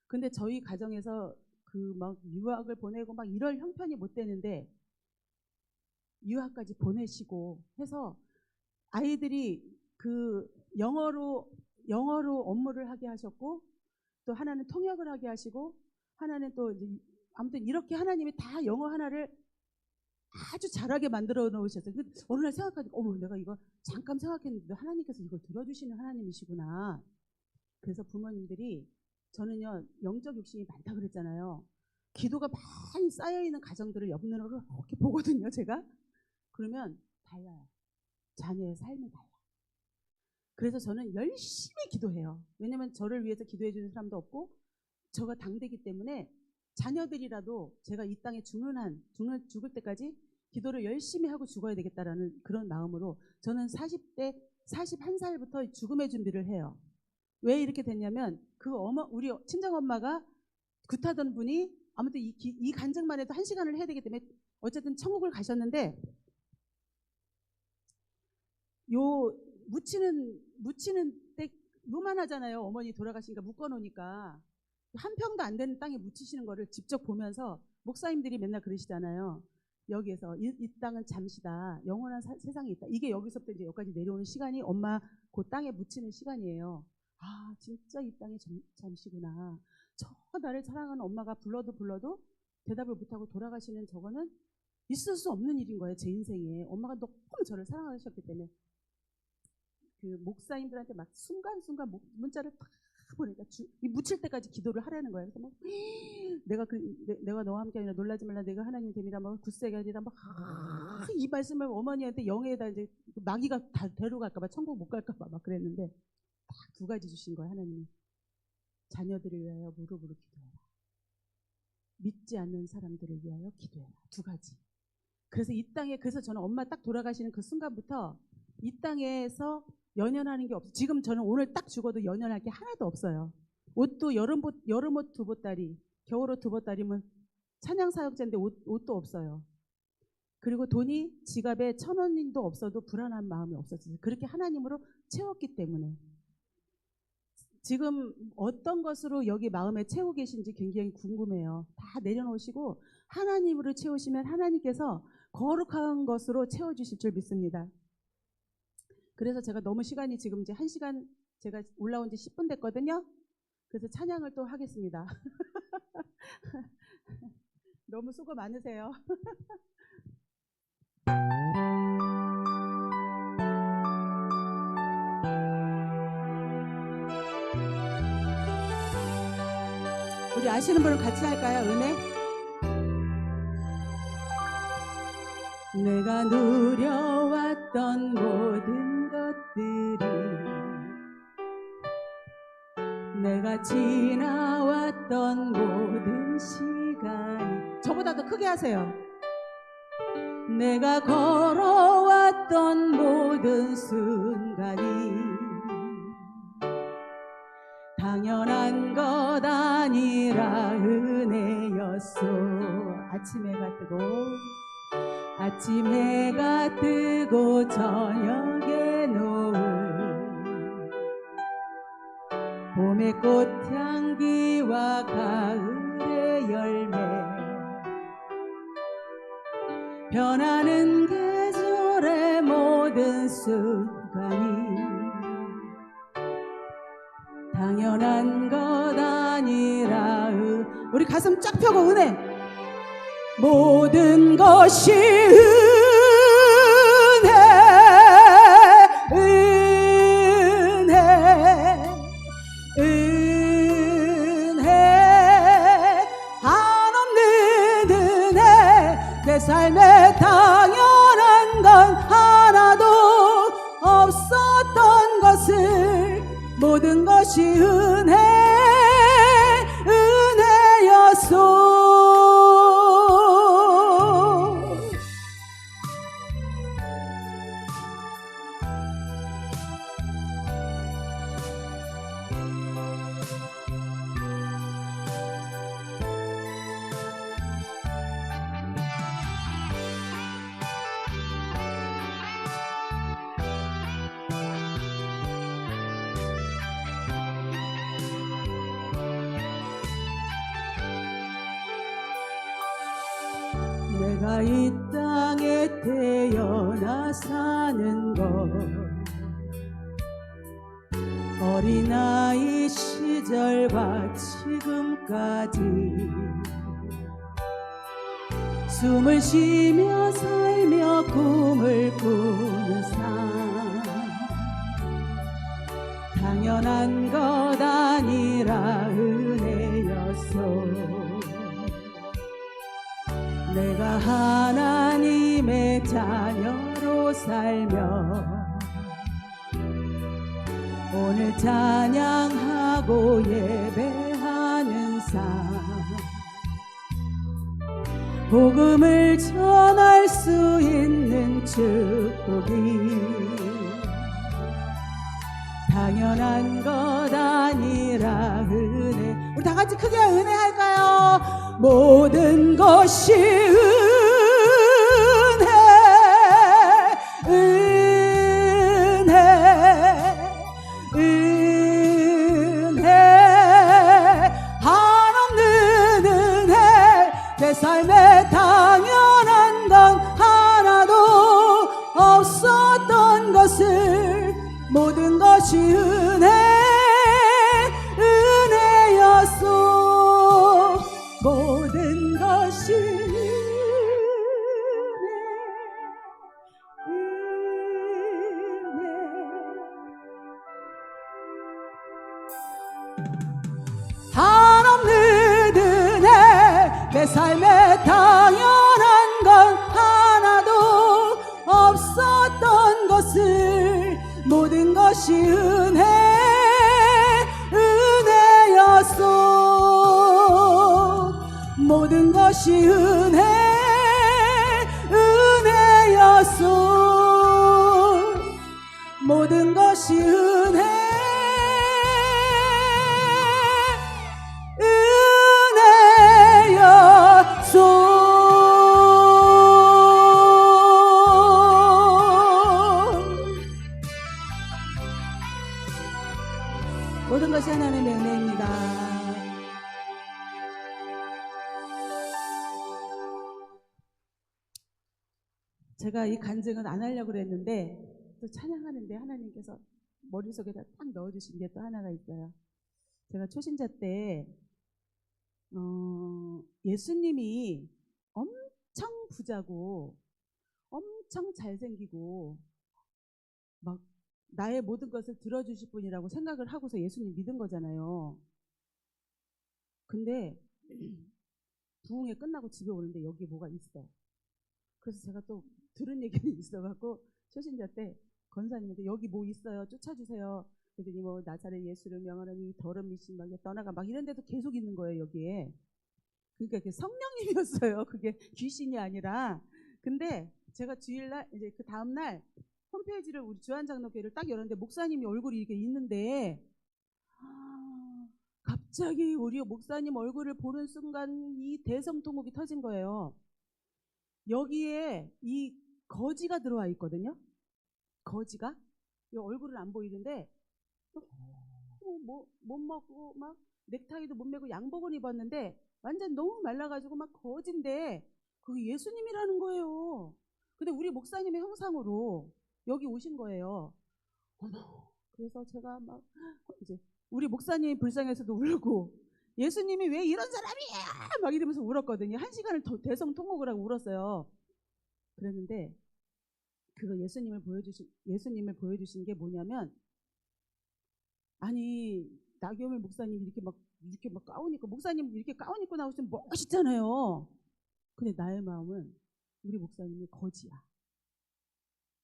근데 저희 가정에서 그 막 유학을 보내고 막 이럴 형편이 못 되는데 유학까지 보내시고 해서 아이들이 그 영어로 업무를 하게 하셨고, 또 하나는 통역을 하게 하시고, 하나는 또 이제 아무튼 이렇게 하나님이 다 영어 하나를 아주 잘하게 만들어 놓으셨어요. 어느 날 생각하니까 어머, 내가 이거 잠깐 생각했는데 하나님께서 이걸 들어주시는 하나님이시구나. 그래서 부모님들이, 저는요 영적 욕심이 많다 그랬잖아요. 기도가 많이 쌓여있는 가정들을 옆눈으로 이렇게 보거든요. 제가. 그러면 달라요. 자녀의 삶이 달라요. 그래서 저는 열심히 기도해요. 왜냐면 저를 위해서 기도해 주는 사람도 없고 저가 당되기 때문에 자녀들이라도 제가 이 땅에 죽을 때까지 기도를 열심히 하고 죽어야 되겠다라는 그런 마음으로 저는 41살부터 죽음의 준비를 해요. 왜 이렇게 됐냐면 우리 친정엄마가 굿하던 분이 아무튼 이 간증만 해도 1시간을 해야 되기 때문에 어쨌든 천국을 가셨는데, 요 묻히는 때 무만하잖아요. 어머니 돌아가시니까 묶어놓으니까 한 평도 안 되는 땅에 묻히시는 거를 직접 보면서 목사님들이 맨날 그러시잖아요. 여기에서 이 땅은 잠시다. 영원한 세상이 있다. 이게 여기서부터 이제 여기까지 내려오는 시간이 엄마 그 땅에 묻히는 시간이에요. 아, 진짜 이 땅이 잠시구나. 저 나를 사랑하는 엄마가 불러도 대답을 못하고 돌아가시는 저거는 있을 수 없는 일인 거예요. 제 인생에. 엄마가 너무 저를 사랑하셨기 때문에. 그 목사님들한테 막 순간순간 문자를 팍 보니까 묻힐 때까지 기도를 하라는 거예요. 그래서 막 내가 너와 함께 아니라 놀라지 말라, 내가 하나님 됨이라, 막 굳세게 하리라, 막 이 말씀을 어머니한테 영에다 이제 마귀가 다 데려갈까봐, 천국 못 갈까봐 막 그랬는데 딱 2가지 주신 거예요. 하나님이. 자녀들을 위하여 무릎으로 기도해라. 믿지 않는 사람들을 위하여 기도해라. 2가지. 그래서 저는 엄마 딱 돌아가시는 그 순간부터 이 땅에서 연연하는 게 없어요. 지금 저는 오늘 딱 죽어도 연연할 게 하나도 없어요. 옷도 여름옷 2보따리, 겨울옷 2보따리면 찬양사역자인데 옷도 없어요. 그리고 돈이 지갑에 1,000원도 없어도 불안한 마음이 없었어요. 그렇게 하나님으로 채웠기 때문에. 지금 어떤 것으로 여기 마음에 채우고 계신지 굉장히 궁금해요. 다 내려놓으시고 하나님으로 채우시면 하나님께서 거룩한 것으로 채워주실 줄 믿습니다. 그래서 제가 너무 시간이 지금 이제 1시간, 제가 올라온 지 10분 됐거든요. 그래서 찬양을 또 하겠습니다. 너무 수고 많으세요. 우리 아시는 분은 같이 할까요? 은혜? 내가 누려왔던 모든 것들이, 내가 지나왔던 모든 시간이, 저보다 더 크게 하세요. 내가 걸어왔던 모든 순간이 당연한 것 아니라 은혜였소. 아침 해가 뜨고 저녁에 노을, 봄의 꽃향기와 가을의 열매, 변하는 계절의 모든 순간이 당연한 것 아니라. 우리 가슴 쫙 펴고 은혜. 모든 것이 은혜, 모든 것이 은혜였소. 내가 이 땅에 태어나 사는 것, 어린아이 시절과 지금까지 숨을 쉬며 살며 꿈을 꾸는 삶, 당연한 것 아니라 은혜였소. 내가 하나님의 자녀로 살며 오늘 찬양하고 예배하는 삶, 복음을 전할 수 있는 축복이 당연한 것 아니라 은혜. 우리 다 같이 크게 은혜 할까요? 모든 것이 은혜, 한없는 은혜. 내 삶에 당연한 건 하나도 없었던 것을 모든 것이 은혜였소. 모든 것이 한없는 은혜. 내 삶에 당연한 건 하나도 없었던 것을 모든 것이 은혜였소. 모든 것이 은혜였소. 모든 것이 모든 것이 하나님의 은혜입니다. 제가 이 간증은 안 하려고 그랬는데 또 찬양하는데 하나님께서 머릿속에다 딱 넣어주신 게 또 하나가 있어요. 제가 초신자 때 예수님이 엄청 부자고 엄청 잘생기고 막 나의 모든 것을 들어주실 분이라고 생각을 하고서 예수님 믿은 거잖아요. 근데 부흥회 끝나고 집에 오는데 여기에 뭐가 있어. 그래서 제가 또 들은 얘기는 있어갖고 초신자 때 권사님한테 여기 뭐 있어요? 쫓아주세요. 그랬더니 뭐 나사렛 예수를 명하는 이 더러운 미신방에 떠나가 막 이런 데도 계속 있는 거예요, 여기에. 그러니까 그게 성령님이었어요. 그게 귀신이 아니라. 근데 제가 주일날 이제 그 다음날 홈페이지를 우리 주한장로교회를 딱 열었는데 목사님이 얼굴이 이렇게 있는데 갑자기 우리 목사님 얼굴을 보는 순간 이 대성통곡이 터진 거예요. 여기에 이 거지가 들어와 있거든요. 거지가 이 얼굴은 안 보이는데 못 먹고 막 넥타이도 못 메고 양복을 입었는데 완전 너무 말라가지고 막 거진데 그게 예수님이라는 거예요. 근데 우리 목사님의 형상으로 여기 오신 거예요. 어머. 그래서 제가 막 이제 우리 목사님이 불쌍해서도 울고 예수님이 왜 이런 사람이야 막 이러면서 울었거든요. 1시간을 더 대성통곡을 하고 울었어요. 그랬는데 그거 예수님을 보여주신 게 뭐냐면, 아니 나경일 목사님 이렇게 막 가운 입고 목사님 이렇게 가운 입고 나오시면 멋있잖아요. 근데 나의 마음은 우리 목사님이 거지야.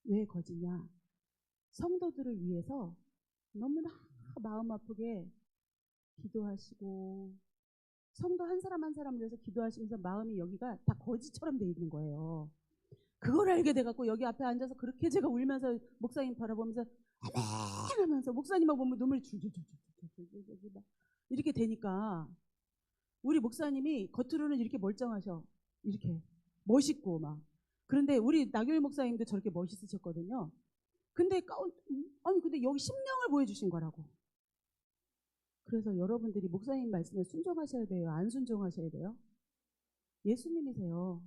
왜 거지냐? 성도들을 위해서 너무나 마음 아프게 기도하시고 성도 한 사람 한 사람을 위해서 기도하시면서 마음이 여기가 다 거지처럼 돼 있는 거예요. 그걸 알게 돼갖고 여기 앞에 앉아서 그렇게 제가 울면서 목사님 바라보면서 아멘 하면서 목사님만 보면 눈물이 줄줄줄줄줄줄 막 이렇게 되니까 우리 목사님이 겉으로는 이렇게 멀쩡하셔. 이렇게 멋있고 막. 그런데 우리 나교일 목사님도 저렇게 멋있으셨거든요. 근데 근데 여기 심령을 보여주신 거라고. 그래서 여러분들이 목사님 말씀에 순종하셔야 돼요? 안 순종하셔야 돼요? 예수님이세요.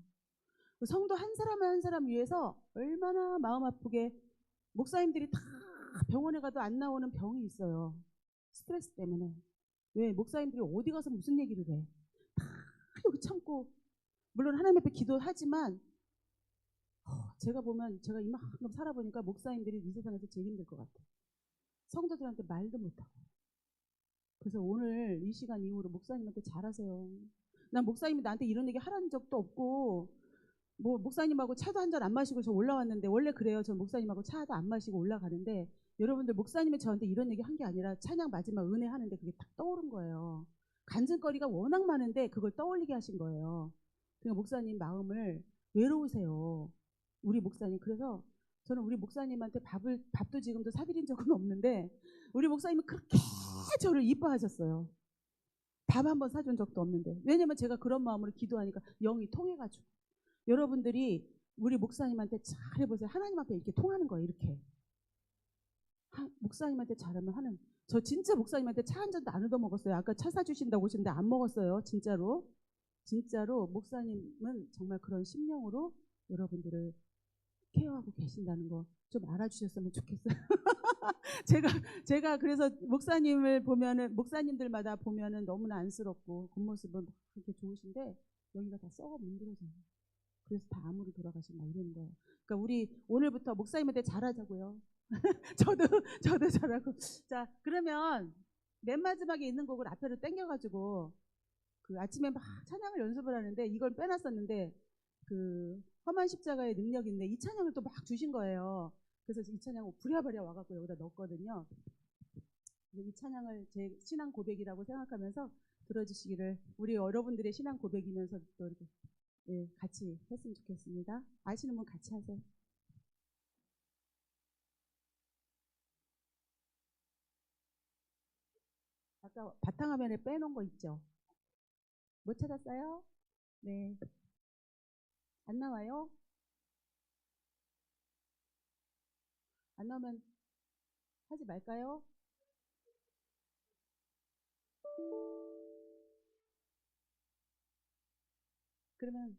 성도 한 사람 한 사람 위해서 얼마나 마음 아프게 목사님들이 다 병원에 가도 안 나오는 병이 있어요. 스트레스 때문에. 왜? 목사님들이 어디 가서 무슨 얘기를 해. 다 여기 참고 물론 하나님 앞에 기도하지만 제가 보면 제가 이만큼 살아보니까 목사님들이 이 세상에서 제일 힘들 것 같아요. 성도들한테 말도 못하고. 그래서 오늘 이 시간 이후로 목사님한테 잘하세요. 난 목사님이 나한테 이런 얘기 하라는 적도 없고 뭐 목사님하고 차도 한 잔 안 마시고 저 올라왔는데 원래 그래요. 저 목사님하고 차도 안 마시고 올라가는데 여러분들 목사님이 저한테 이런 얘기 한 게 아니라 찬양 마지막 은혜 하는데 그게 딱 떠오른 거예요. 간증거리가 워낙 많은데 그걸 떠올리게 하신 거예요. 그러니까 목사님 마음을 외로우세요. 우리 목사님. 그래서 저는 우리 목사님한테 밥도 지금도 사드린 적은 없는데 우리 목사님은 그렇게 저를 이뻐하셨어요. 밥 한 번 사준 적도 없는데. 왜냐면 제가 그런 마음으로 기도하니까 영이 통해가지고. 여러분들이 우리 목사님한테 잘해보세요. 하나님 앞에 이렇게 통하는 거예요. 이렇게. 목사님한테 잘하면 하는. 저 진짜 목사님한테 차 한 잔도 안 얻어먹었어요. 아까 차 사주신다고 하셨는데 안 먹었어요. 진짜로. 진짜로 목사님은 정말 그런 심령으로 여러분들을 케어하고 계신다는 거 좀 알아주셨으면 좋겠어요. 제가 그래서 목사님을 보면은 목사님들마다 보면은 너무나 안쓰럽고 겉모습은 그렇게 좋으신데 여기가 다 썩어 문드러져요. 그래서 다 암으로 돌아가시고 막 이러는 거예요. 그러니까 우리 오늘부터 목사님한테 잘하자고요. 저도 잘하고. 자, 그러면 맨 마지막에 있는 곡을 앞에로 당겨가지고 그 아침에 막 찬양을 연습을 하는데 이걸 빼놨었는데 그 험한 십자가의 능력인데 이 찬양을 또 막 주신 거예요. 그래서 이 찬양을 부랴부랴 와갖고 여기다 넣었거든요. 이 찬양을 제 신앙 고백이라고 생각하면서 들어주시기를 우리 여러분들의 신앙 고백이면서 또 이렇게 같이 했으면 좋겠습니다. 아시는 분 같이 하세요. 아까 바탕화면에 빼놓은 거 있죠? 못 찾았어요? 네. 안 나와요? 안 나오면 하지 말까요? 그러면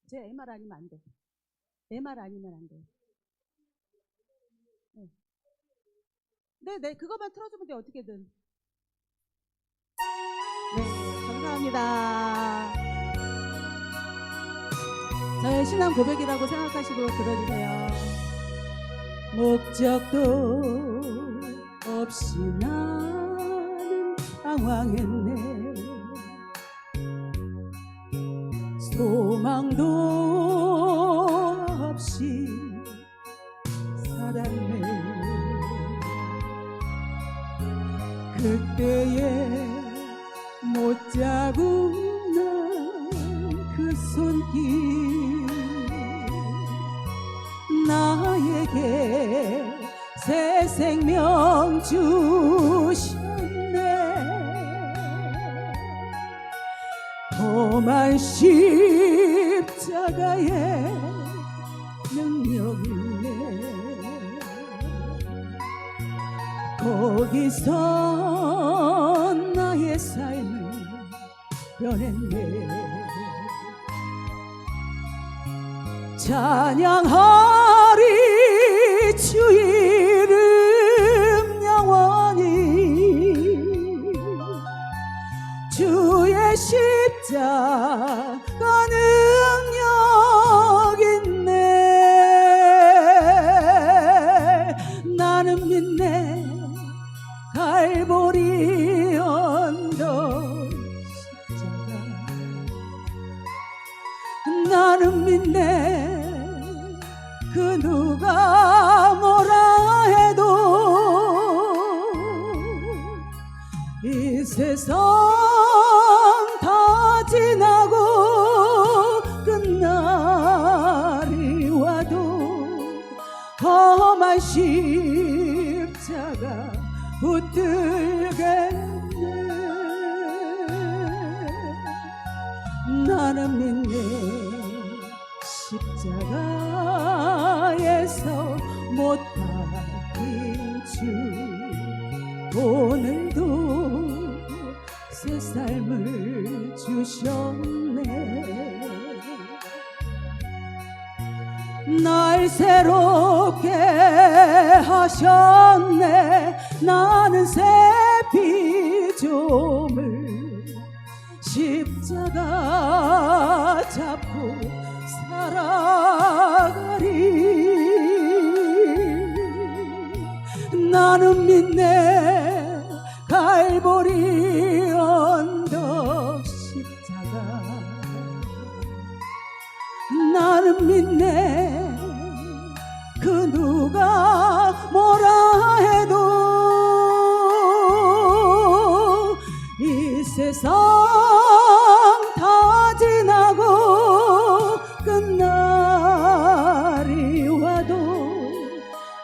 제 MR 아니면 안 돼. MR 아니면 안 돼. 네, 그거만 틀어주면 돼, 어떻게든. 네, 감사합니다. 저의 신앙 고백이라고 생각하시고 들어주세요. 목적도 없이 나는 방황했네. 소망도 없이 살았네. 그때에 못 잡은 그 손길 나에게 새 생명 주셨네. 험한 십자가의 능력이네. 거기서 나의 삶을 변했네. 찬양하리 주 이름 영원히. 주의 십자가 능력 있네. 나는 믿네. 갈보리 언덕 십자가 나는 믿네. 그 누가 뭐라 해도 이 세상 다 지나고 끝날이 와도 험한 십자가 붙들겠네. 나는 믿네. 십자가에서 못 박힌 주 오늘도 새 삶을 주셨네. 날 새롭게 하셨네. 나는 새 피조물 십자가 잡고 살아가리. 나는 믿네. 갈보리 언덕 십자가. 나는 믿네. 그 누가 뭐라 해도 이 세상 다 지나고 끝날이 와도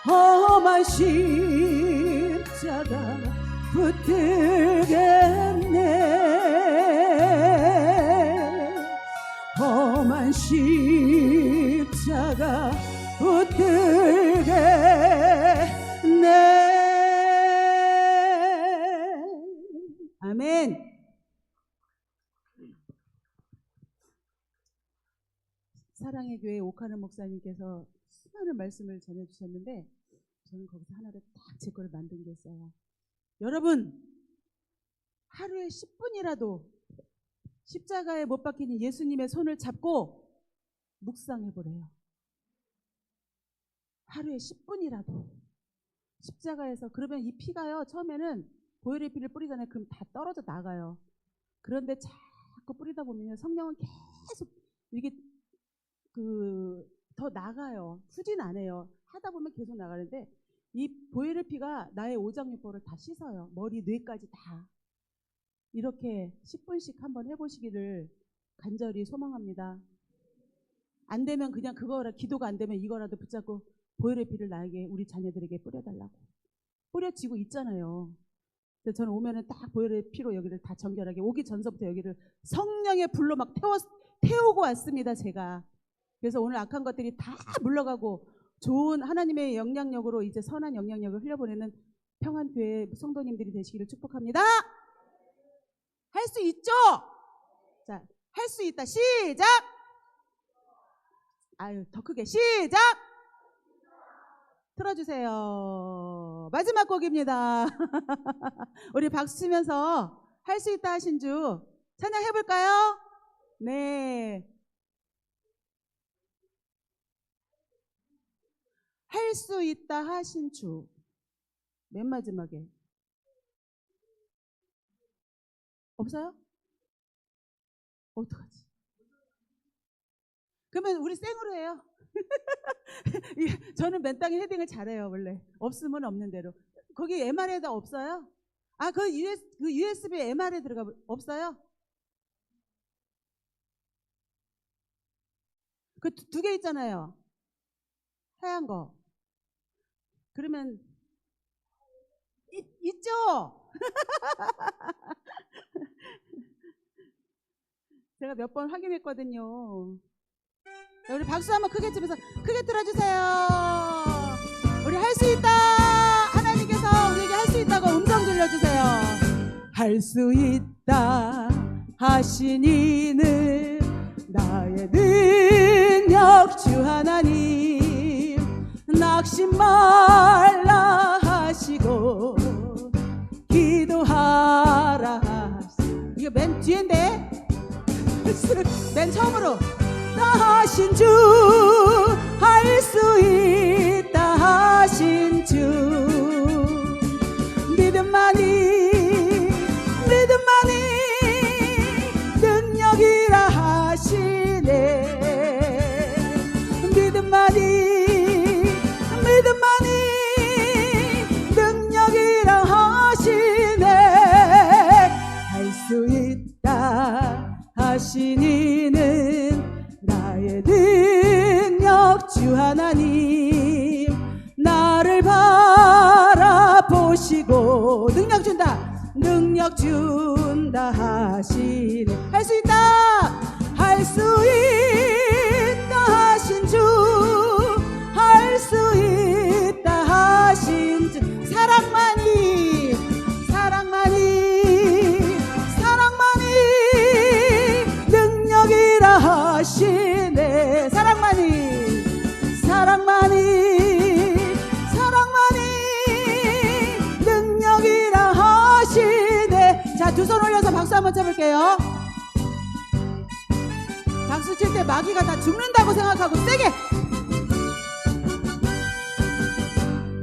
험한 십자가 붙들겠네. 험한 십자가 붙들겠네. 아멘. 사랑의 교회 옥하는 목사님께서 수많은 말씀을 전해주셨는데 저는 거기서 하나를 딱 제 거를 만든 게 있어요. 여러분, 하루에 10분이라도 십자가에 못 박히는 예수님의 손을 잡고 묵상해보래요. 하루에 10분이라도 십자가에서. 그러면 이 피가요, 처음에는 보혈의 피를 뿌리잖아요. 그럼 다 떨어져 나가요. 그런데 자꾸 뿌리다 보면 성령은 계속 이게 더 나가요. 후진 안 해요. 하다 보면 계속 나가는데 이 보혈의 피가 나의 오장육부를 다 씻어요. 머리, 뇌까지 다. 이렇게 10분씩 한번 해보시기를 간절히 소망합니다. 안 되면 그냥 그거라, 기도가 안 되면 이거라도 붙잡고 보혈의 피를 나에게, 우리 자녀들에게 뿌려달라고. 뿌려지고 있잖아요. 그래서 저는 오면은 딱 보혈의 피로 여기를 다 정결하게, 오기 전서부터 여기를 성령의 불로 막 태우고 왔습니다, 제가. 그래서 오늘 악한 것들이 다 물러가고 좋은 하나님의 영향력으로 이제 선한 영향력을 흘려보내는 평안교회 성도님들이 되시기를 축복합니다. 할 수 있죠? 자, 할 수 있다. 시작! 아유, 더 크게. 시작! 틀어주세요. 마지막 곡입니다. 우리 박수 치면서 할 수 있다 하신 주 찬양해볼까요? 네. 할 수 있다 하신 주. 맨 마지막에. 없어요? 어떡하지? 그러면 우리 생으로 해요. 저는 맨땅에 헤딩을 잘해요, 원래. 없으면 없는 대로. 거기 MR에다 없어요? 아, 그 USB MR에 들어가, 없어요? 그 두 개 있잖아요. 하얀 거. 그러면 있죠? 제가 몇 번 확인했거든요. 우리 박수 한번 크게 치면서 크게 들어주세요. 우리 할 수 있다. 하나님께서 우리에게 할 수 있다고 음성 들려주세요. 할 수 있다 하신 이는 나의 능력 주 하나님. 낙심 말라 하시고 기도하라 하시고. 이거 맨 뒤인데 맨 처음으로 다 하신 주, 할 수 있다 하신 주. 믿음만이 능력이라 하시네. 수 있다 하신 이는 나의 능력 주 하나님. 나를 바라보시고 능력 준다, 능력 준다 하시네. 할 수 있다, 할 수 있다 하신 주, 할 수 있다 하신 주. 사랑만이, 사랑만이, 사랑만이 능력이라 하시네. 사랑만이, 사랑만이, 사랑만이 능력이라 하시네. 자, 두 손 올려서 박수 한번 쳐볼게요. 박수 칠 때 마귀가 다 죽는다고 생각하고 세게.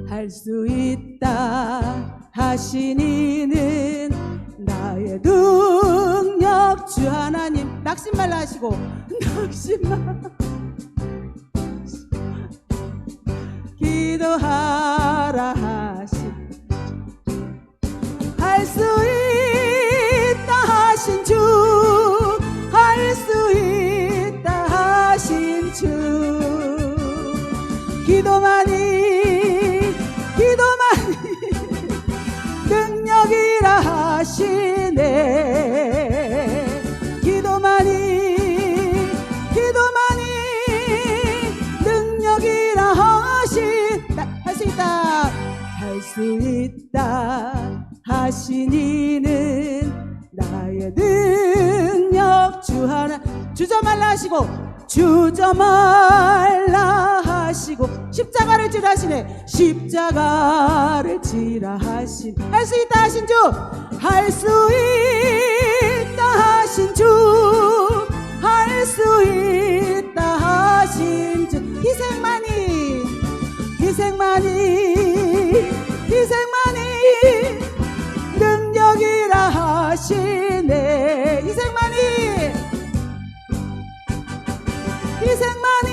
할 수 있다 하신 이는 나의 능력 주 하나님. 낙심 말라 하시고, 낙심 말라. 기도하라 하신, 할 수 있다 하신 주, 할 수 있다 하신 주. 기도만이, 기도만이 능력이라 하시네. 기도만이, 기도만이 능력이라 하시다. 할 수 있다, 할 수 있다 하신 이는 나의 능력 주 하나. 주저 말라 하시고, 주저 말라 하시고, 십자가를 지라 하시네. 십자가를 지라 하신, 할 수 있다 하신 주, 할 수 있다 하신 주, 할 수 있다 하신 주. 희생만이, 희생만이, 희생만이 능력이라 하시네. 희생만이, 희생만이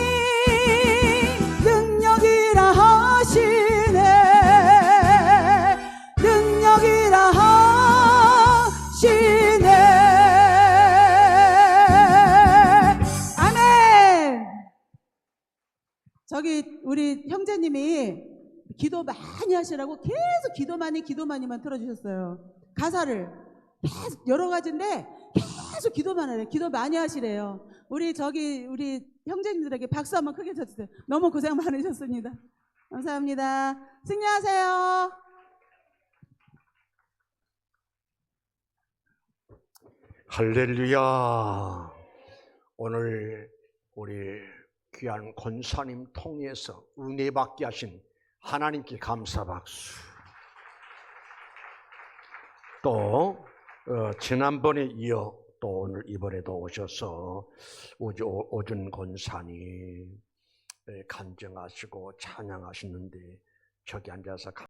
능력이라 하시네. 능력이라 하시네. 아멘. 저기 우리 형제님이 기도 많이 하시라고 계속 기도만이만 틀어주셨어요. 가사를 계속 여러 가지인데 계속 기도만 하래. 기도 많이 하시래요. 우리 형제님들에게 박수 한번 크게 쳐주세요. 너무 고생 많으셨습니다. 감사합니다. 승리하세요. 할렐루야. 오늘 우리 귀한 권사님 통해서 은혜 받게 하신 하나님께 감사 박수. 또 지난번에 이어 또 오늘 이번에도 오셔서 오준 권사님 간증하시고 찬양하시는데 저기 앉아서